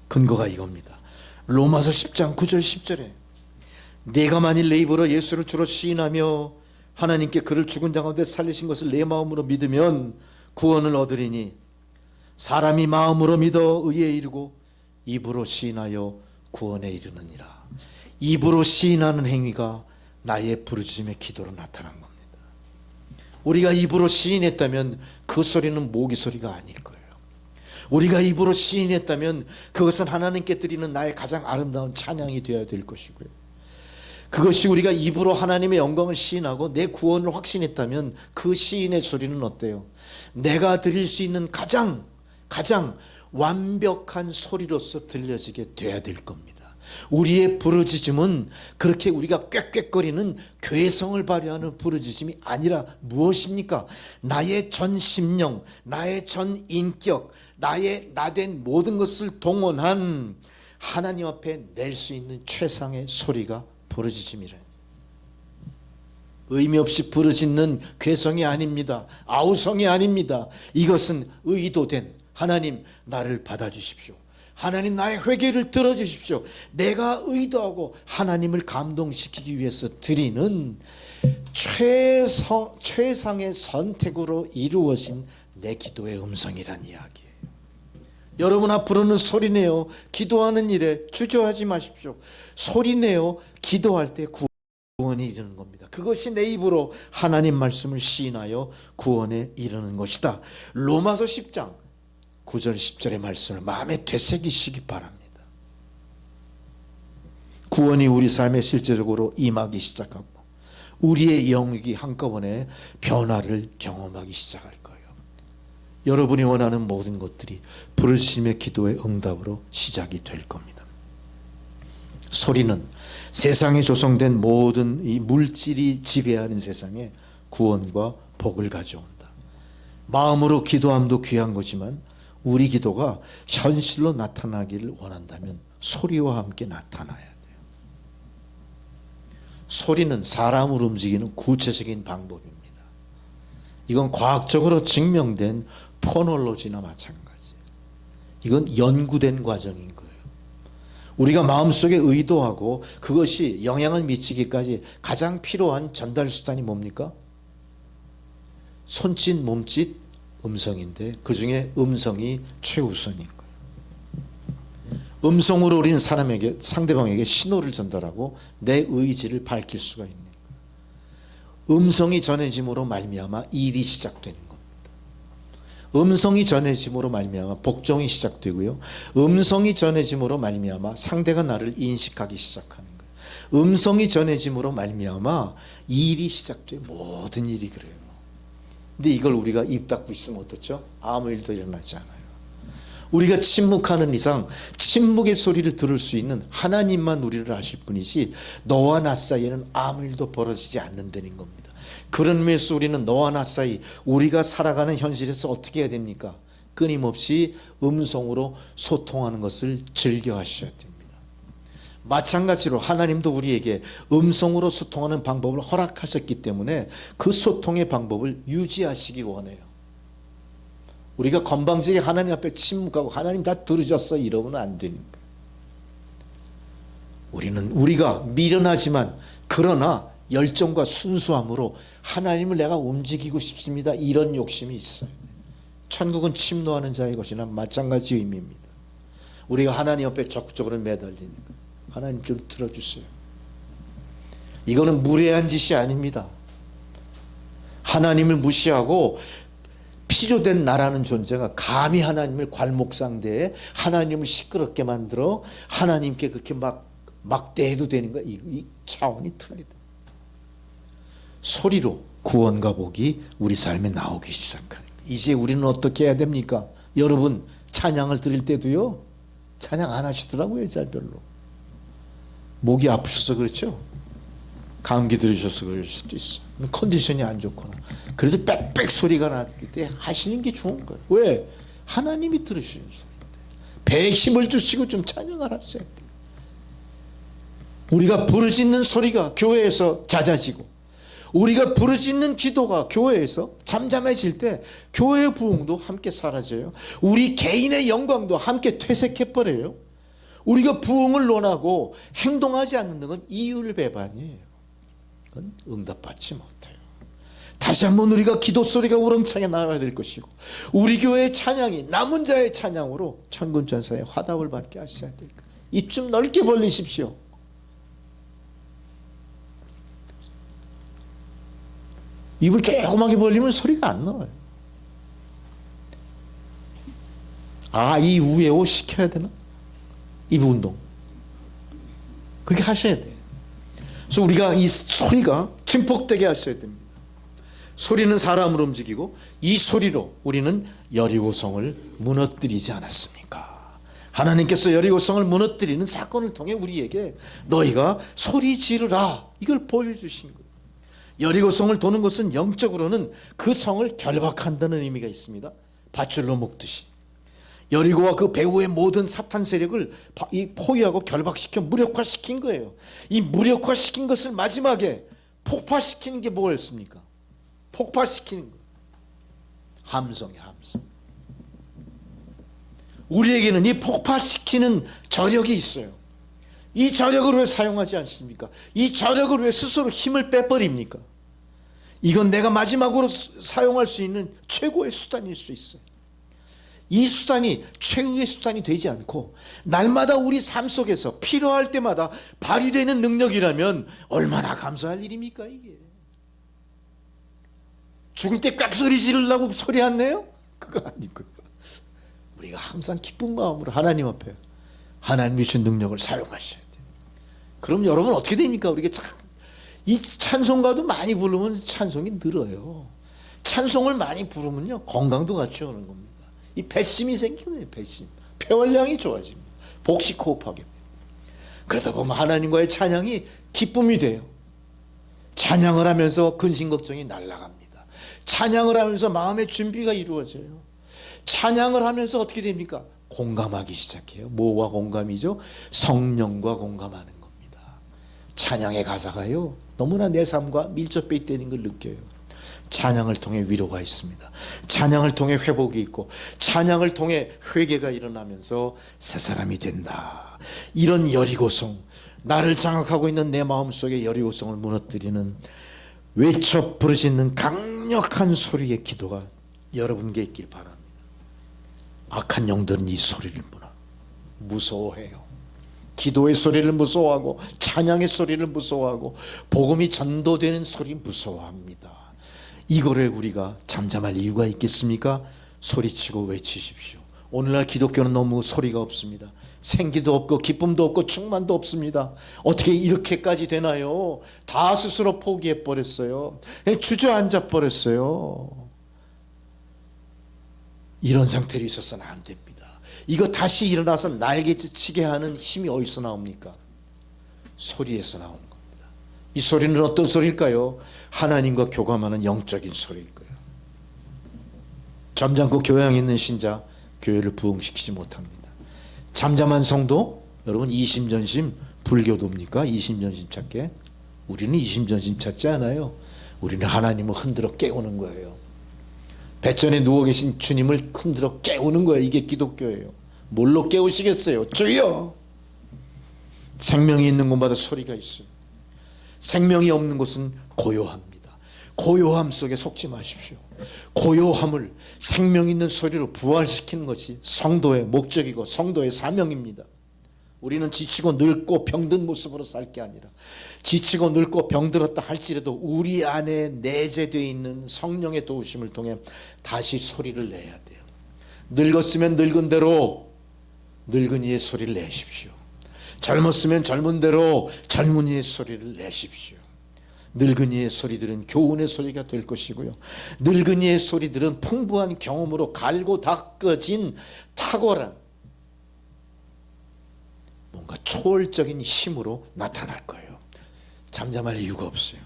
근거가 이겁니다. 로마서 10장 9절 10절에 내가 만일 내 입으로 예수를 주로 시인하며 하나님께 그를 죽은 자 가운데 살리신 것을 내 마음으로 믿으면 구원을 얻으리니, 사람이 마음으로 믿어 의에 이르고 입으로 시인하여 구원에 이르느니라. 입으로 시인하는 행위가 나의 부르짖음의 기도로 나타난 겁니다. 우리가 입으로 시인했다면 그 소리는 모기 소리가 아닐 거예요. 우리가 입으로 시인했다면 그것은 하나님께 드리는 나의 가장 아름다운 찬양이 되어야 될 것이고요. 그것이 우리가 입으로 하나님의 영광을 시인하고 내 구원을 확신했다면 그 시인의 소리는 어때요? 내가 드릴 수 있는 가장 완벽한 소리로서 들려지게 돼야 될 겁니다. 우리의 부르짖음은 그렇게 우리가 꽥꽥거리는 괴성을 발휘하는 부르짖음이 아니라 무엇입니까? 나의 전 심령, 나의 전 인격, 나의 나된 모든 것을 동원한 하나님 앞에 낼 수 있는 최상의 소리가 부르짖음이래. 의미 없이 부르짖는 괴성이 아닙니다. 아우성이 아닙니다. 이것은 의도된, 하나님 나를 받아주십시오. 하나님 나의 회개를 들어주십시오. 내가 의도하고 하나님을 감동시키기 위해서 드리는 최상의 선택으로 이루어진 내 기도의 음성이란 이야기예요. 여러분 앞으로는 소리내어 기도하는 일에 주저하지 마십시오. 소리내어 기도할 때 구원에 이르는 겁니다. 그것이 내 입으로 하나님 말씀을 시인하여 구원에 이르는 것이다. 로마서 10장 9절 10절의 말씀을 마음에 되새기시기 바랍니다. 구원이 우리 삶에 실제적으로 임하기 시작하고 우리의 영역이 한꺼번에 변화를 경험하기 시작할 거예요. 여러분이 원하는 모든 것들이 부르짖음의 기도의 응답으로 시작이 될 겁니다. 소리는 세상에 조성된 모든 이 물질이 지배하는 세상에 구원과 복을 가져온다. 마음으로 기도함도 귀한 거지만 우리 기도가 현실로 나타나기를 원한다면 소리와 함께 나타나야 돼요. 소리는 사람을 움직이는 구체적인 방법입니다. 이건 과학적으로 증명된 포놀로지나 마찬가지예요. 이건 연구된 과정인 거예요. 우리가 마음속에 의도하고 그것이 영향을 미치기까지 가장 필요한 전달 수단이 뭡니까? 손짓, 몸짓, 음성인데 그 중에 음성이 최우선인 거예요. 음성으로 우리는 사람에게, 상대방에게 신호를 전달하고 내 의지를 밝힐 수가 있는 거예요. 음성이 전해짐으로 말미암아 일이 시작되는 겁니다. 음성이 전해짐으로 말미암아 복종이 시작되고요. 음성이 전해짐으로 말미암아 상대가 나를 인식하기 시작하는 거예요. 음성이 전해짐으로 말미암아 일이 시작돼요. 모든 일이 그래요. 근데 이걸 우리가 입 닫고 있으면 어떻죠? 아무 일도 일어나지 않아요. 우리가 침묵하는 이상 침묵의 소리를 들을 수 있는 하나님만 우리를 아실 뿐이지 너와 나 사이에는 아무 일도 벌어지지 않는다는 겁니다. 그런 면에서 우리는 너와 나 사이 우리가 살아가는 현실에서 어떻게 해야 됩니까? 끊임없이 음성으로 소통하는 것을 즐겨 하셔야 됩니다. 마찬가지로 하나님도 우리에게 음성으로 소통하는 방법을 허락하셨기 때문에 그 소통의 방법을 유지하시기 원해요. 우리가 건방지게 하나님 앞에 침묵하고 하나님 다 들으셨어 이러면 안 되는 거예요. 우리가 미련하지만 그러나 열정과 순수함으로 하나님을 내가 움직이고 싶습니다. 이런 욕심이 있어요. 천국은 침노하는 자의 것이나 마찬가지 의미입니다. 우리가 하나님 앞에 적극적으로 매달리는 거예요. 하나님 좀 들어주세요. 이거는 무례한 짓이 아닙니다. 하나님을 무시하고 피조된 나라는 존재가 감히 하나님을 괄목상대에 하나님을 시끄럽게 만들어 하나님께 그렇게 막대해도 되는 거야. 이 차원이 틀리다. 소리로 구원과 복이 우리 삶에 나오기 시작합니다. 이제 우리는 어떻게 해야 됩니까? 여러분 찬양을 드릴 때도요. 찬양 안 하시더라고요. 잘 별로. 목이 아프셔서 그렇죠. 감기 들으셔서 그럴 수도 있어. 컨디션이 안 좋거나. 그래도 빽빽 소리가 날 때 하시는 게 좋은 거예요. 왜? 하나님이 들으시는 소리인데. 배에 힘을 주시고 좀 찬양을 하셔야 돼요. 우리가 부르짖는 소리가 교회에서 잦아지고 우리가 부르짖는 기도가 교회에서 잠잠해질 때 교회의 부흥도 함께 사라져요. 우리 개인의 영광도 함께 퇴색해버려요. 우리가 부흥을 논하고 행동하지 않는 건 이율배반이에요. 그건 응답받지 못해요. 다시 한번 우리가 기도 소리가 우렁차게 나와야 될 것이고 우리 교회의 찬양이 남은 자의 찬양으로 천군천사의 화답을 받게 하셔야 될 거예요. 입 좀 넓게 벌리십시오. 입을 조그맣게 벌리면 소리가 안 나와요. 이 우에오 시켜야 되나? 입 운동. 그렇게 하셔야 돼요. 그래서 우리가 이 소리가 증폭되게 하셔야 됩니다. 소리는 사람을 움직이고 이 소리로 우리는 여리고성을 무너뜨리지 않았습니까? 하나님께서 여리고성을 무너뜨리는 사건을 통해 우리에게 너희가 소리 지르라 이걸 보여주신 거예요. 여리고성을 도는 것은 영적으로는 그 성을 결박한다는 의미가 있습니다. 밧줄로 묶듯이. 여리고와 그 배후의 모든 사탄 세력을 포위하고 결박시켜 무력화시킨 거예요. 이 무력화시킨 것을 마지막에 폭파시키는 게 뭐였습니까? 폭파시키는 거. 함성이에요, 함성. 우리에게는 이 폭파시키는 저력이 있어요. 이 저력을 왜 사용하지 않습니까? 이 저력을 왜 스스로 힘을 빼버립니까? 이건 내가 마지막으로 사용할 수 있는 최고의 수단일 수 있어요. 이 수단이 최후의 수단이 되지 않고 날마다 우리 삶 속에서 필요할 때마다 발휘되는 능력이라면 얼마나 감사할 일입니까 이게. 죽을 때 꽉 소리 지르려고 소리 안 내요? 그거 아니고요. 우리가 항상 기쁜 마음으로 하나님 앞에 하나님이 주신 능력을 사용하셔야 돼요. 그럼 여러분 어떻게 됩니까? 우리가 이 찬송가도 많이 부르면 찬송이 늘어요. 찬송을 많이 부르면요 건강도 같이 오는 겁니다. 이 배심이 생기네요. 배심. 폐활량이 좋아집니다. 복식 호흡하게 돼요. 그러다 보면 하나님과의 찬양이 기쁨이 돼요. 찬양을 하면서 근심 걱정이 날아갑니다. 찬양을 하면서 마음의 준비가 이루어져요. 찬양을 하면서 어떻게 됩니까? 공감하기 시작해요. 뭐와 공감이죠? 성령과 공감하는 겁니다. 찬양의 가사가요 너무나 내 삶과 밀접해 있다는 걸 느껴요. 찬양을 통해 위로가 있습니다. 찬양을 통해 회복이 있고 찬양을 통해 회개가 일어나면서 새 사람이 된다. 이런 여리고성, 나를 장악하고 있는 내 마음속의 여리고성을 무너뜨리는 외쳐 부르짖는 강력한 소리의 기도가 여러분께 있길 바랍니다. 악한 영들은 이 소리를 무서워해요. 기도의 소리를 무서워하고 찬양의 소리를 무서워하고 복음이 전도되는 소리 무서워합니다. 이거를 우리가 잠잠할 이유가 있겠습니까? 소리치고 외치십시오. 오늘날 기독교는 너무 소리가 없습니다. 생기도 없고 기쁨도 없고 충만도 없습니다. 어떻게 이렇게까지 되나요? 다 스스로 포기해 버렸어요. 주저앉아 버렸어요. 이런 상태로 있어서는 안 됩니다. 이거 다시 일어나서 날개치게 하는 힘이 어디서 나옵니까? 소리에서 나오는 겁니다. 이 소리는 어떤 소리일까요? 하나님과 교감하는 영적인 소리일 거예요. 점잖고 교양 있는 신자 교회를 부흥시키지 못합니다. 잠잠한 성도, 여러분 이심전심 불교도입니까? 이심전심 찾게? 우리는 이심전심 찾지 않아요. 우리는 하나님을 흔들어 깨우는 거예요. 배전에 누워 계신 주님을 흔들어 깨우는 거예요. 이게 기독교예요. 뭘로 깨우시겠어요? 주여! 생명이 있는 곳마다 소리가 있어요. 생명이 없는 곳은 고요합니다. 고요함 속에 속지 마십시오. 고요함을 생명 있는 소리로 부활시키는 것이 성도의 목적이고 성도의 사명입니다. 우리는 지치고 늙고 병든 모습으로 살 게 아니라 지치고 늙고 병들었다 할지라도 우리 안에 내재되어 있는 성령의 도우심을 통해 다시 소리를 내야 돼요. 늙었으면 늙은 대로 늙은이의 소리를 내십시오. 젊었으면 젊은 대로 젊은이의 소리를 내십시오. 늙은이의 소리들은 교훈의 소리가 될 것이고요. 늙은이의 소리들은 풍부한 경험으로 갈고 닦아진 탁월한 뭔가 초월적인 힘으로 나타날 거예요. 잠잠할 이유가 없어요.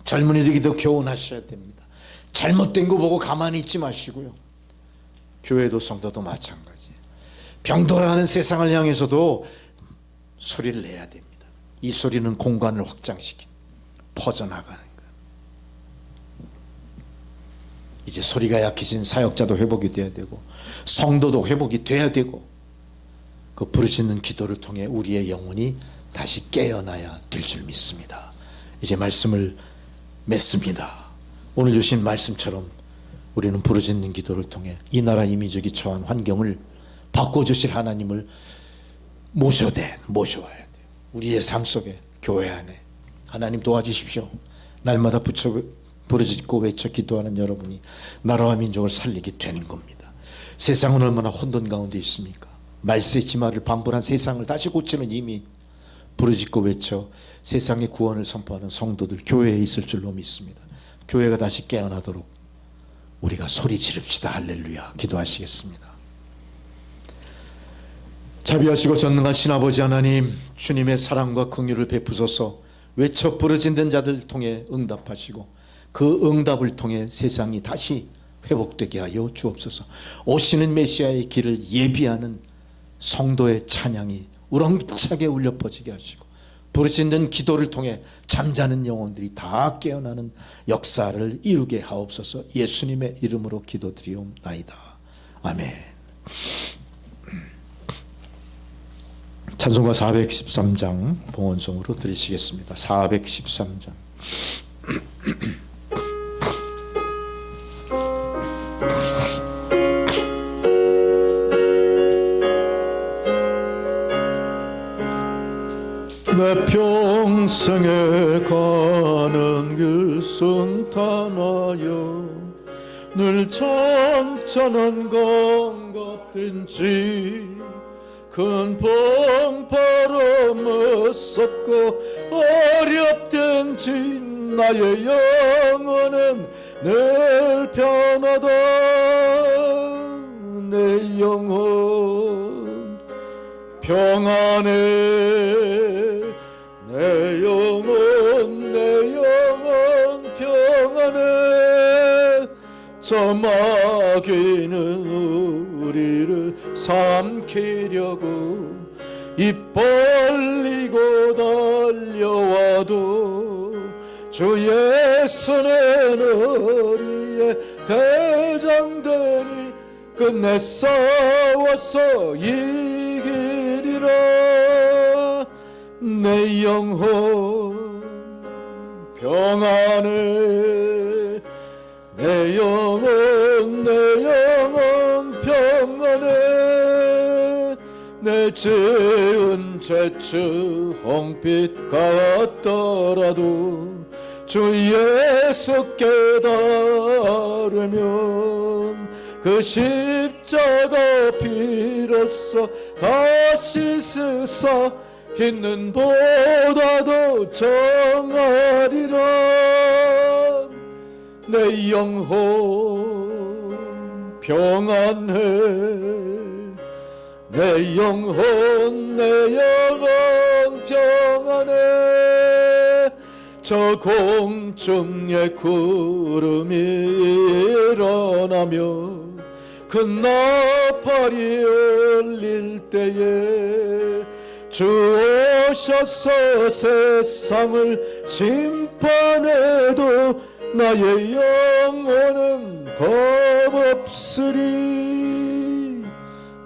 젊은이들에게도 교훈하셔야 됩니다. 잘못된 거 보고 가만히 있지 마시고요. 교회도 성도도 마찬가지. 병돌아가는 세상을 향해서도 소리를 내야 됩니다. 이 소리는 공간을 확장시킨 퍼져나가는 거예요. 이제 소리가 약해진 사역자도 회복이 돼야 되고 성도도 회복이 돼야 되고 그 부르짖는 기도를 통해 우리의 영혼이 다시 깨어나야 될 줄 믿습니다. 이제 말씀을 맺습니다. 오늘 주신 말씀처럼 우리는 부르짖는 기도를 통해 이 나라 이민족이 처한 환경을 바꿔주실 하나님을 모셔야 돼요. 우리의 삶 속에 교회 안에 하나님 도와주십시오. 날마다 부르짖고 외쳐 기도하는 여러분이 나라와 민족을 살리게 되는 겁니다. 세상은 얼마나 혼돈 가운데 있습니까? 말세 지마를 방불한 세상을 다시 고치는 힘이 부르짖고 외쳐 세상의 구원을 선포하는 성도들 교회에 있을 줄로 믿습니다. 교회가 다시 깨어나도록 우리가 소리 지릅시다. 할렐루야. 기도하시겠습니다. 자비하시고 전능한 신아버지 하나님, 주님의 사랑과 긍휼을 베푸소서. 외쳐 부르짖는 자들 통해 응답하시고 그 응답을 통해 세상이 다시 회복되게 하여 주옵소서. 오시는 메시아의 길을 예비하는 성도의 찬양이 우렁차게 울려 퍼지게 하시고 부르짖는 기도를 통해 잠자는 영혼들이 다 깨어나는 역사를 이루게 하옵소서. 예수님의 이름으로 기도드리옵나이다. 아멘. 찬송가 413장 봉헌송으로 드리시겠습니다. 413장.
내 평생에 가는 길 순탄하여 늘 잔잔한 강 같은지 큰 풍파로 무섭고 어렵든지 나의 영혼은 늘 편하다. 내 영혼 평안해. 내 영혼 평안해. 저 마귀는 우리를 삼키려고 입 벌리고
달려와도 주의 손엔 어리에 대장되니 끝내 싸워서 이기리라. 내 영혼 평안해, 내 영혼 평안해. 내 죄은 죄츠 홍빛 같더라도 주 예수 깨달으면 그 십자가 피로써 다시 쓰사 흰 눈보다도 정하리라. 내 영혼 평안해, 내 영혼 평안해. 저 공중의 구름이 일어나며 그 나팔이 울릴 때에 주 오셔서 세상을 심판해도 나의 영혼은 겁없으리.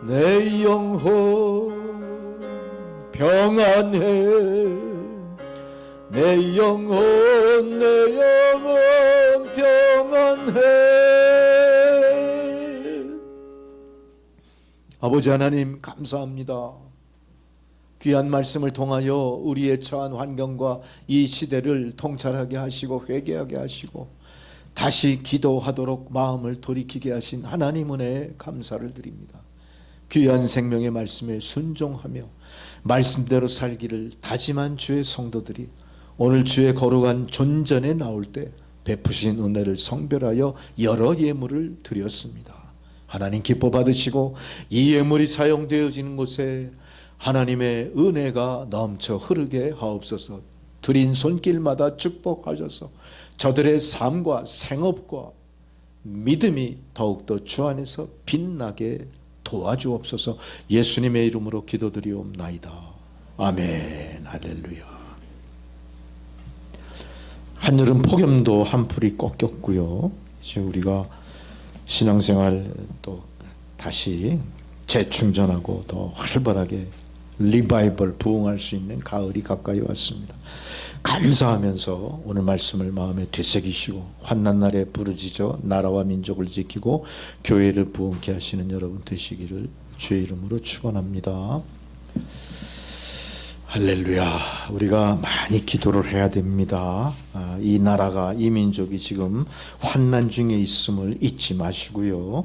내 영혼 평안해, 내 영혼 평안해. 아버지 하나님 감사합니다. 귀한 말씀을 통하여 우리의 처한 환경과 이 시대를 통찰하게 하시고 회개하게 하시고 다시 기도하도록 마음을 돌이키게 하신 하나님 은혜에 감사를 드립니다. 귀한 생명의 말씀에 순종하며 말씀대로 살기를 다짐한 주의 성도들이 오늘 주의 거룩한 존전에 나올 때 베푸신 은혜를 성별하여 여러 예물을 드렸습니다. 하나님 기뻐 받으시고 이 예물이 사용되어지는 곳에 하나님의 은혜가 넘쳐 흐르게 하옵소서. 드린 손길마다 축복하셔서 저들의 삶과 생업과 믿음이 더욱더 주 안에서 빛나게 도와주옵소서. 예수님의 이름으로 기도드리옵나이다. 아멘. 할렐루야. 한여름 폭염도 한풀이 꺾였고요. 이제 우리가 신앙생활 또 다시 재충전하고 더 활발하게 리바이벌 부흥할 수 있는 가을이 가까이 왔습니다. 감사하면서 오늘 말씀을 마음에 되새기시고 환난 날에 부르짖어 나라와 민족을 지키고 교회를 부흥케 하시는 여러분 되시기를 주의 이름으로 축원합니다. 할렐루야. 우리가 많이 기도를 해야 됩니다. 이 나라가, 이 민족이 지금 환난 중에 있음을 잊지 마시고요.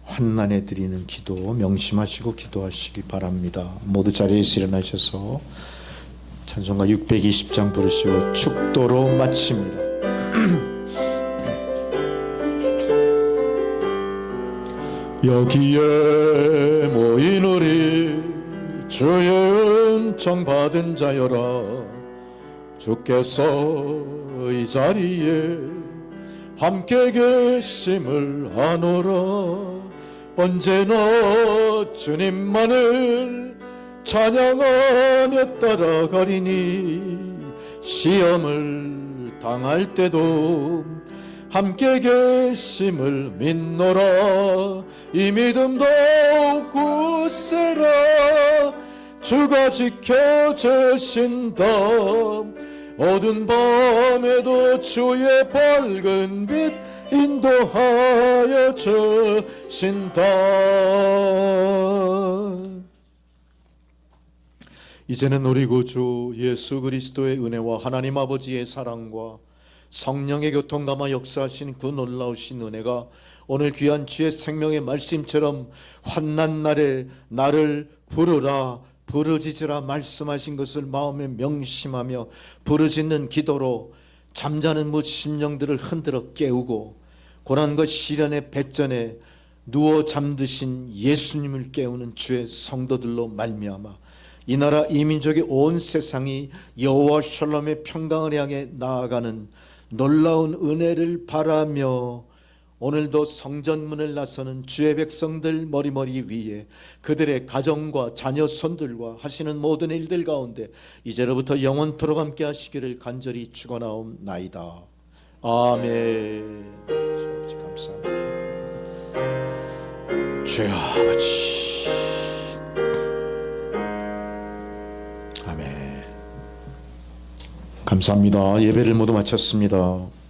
환난에 드리는 기도 명심하시고 기도하시기 바랍니다. 모두 자리에서 일어나셔서 찬송가 620장 부르시고 축도로 마칩니다. 여기에 모인 우리 주의 은총 받은 자여라. 주께서 이 자리에 함께 계심을 아노라. 언제나 주님만을 찬양하며 따라가리니 시험을 당할 때도 함께 계심을 믿노라. 이 믿음 더욱 굳세라. 주가 지켜주신다. 어두운 밤에도 주의 밝은 빛 인도하여 주신다. 이제는 우리 구주 예수 그리스도의 은혜와 하나님 아버지의 사랑과 성령의 교통감화 역사하신 그 놀라우신 은혜가 오늘 귀한 주의 생명의 말씀처럼 환난 날에 나를 부르라 부르짖으라 말씀하신 것을 마음에 명심하며 부르짖는 기도로 잠자는 무 심령들을 흔들어 깨우고 고난과 시련의 배전에 누워 잠드신 예수님을 깨우는 주의 성도들로 말미암아 이 나라 이 민족의 온 세상이 여호와 샬롬의 평강을 향해 나아가는 놀라운 은혜를 바라며 오늘도 성전문을 나서는 주의 백성들 머리머리 위에 그들의 가정과 자녀 손들과 하시는 모든 일들 가운데 이제로부터 영원토록 함께 하시기를 간절히 축원하옵나이다. 아멘. 주 아버지 감사합니다. 주여 아버지. 아멘. 감사합니다. 예배를 모두 마쳤습니다.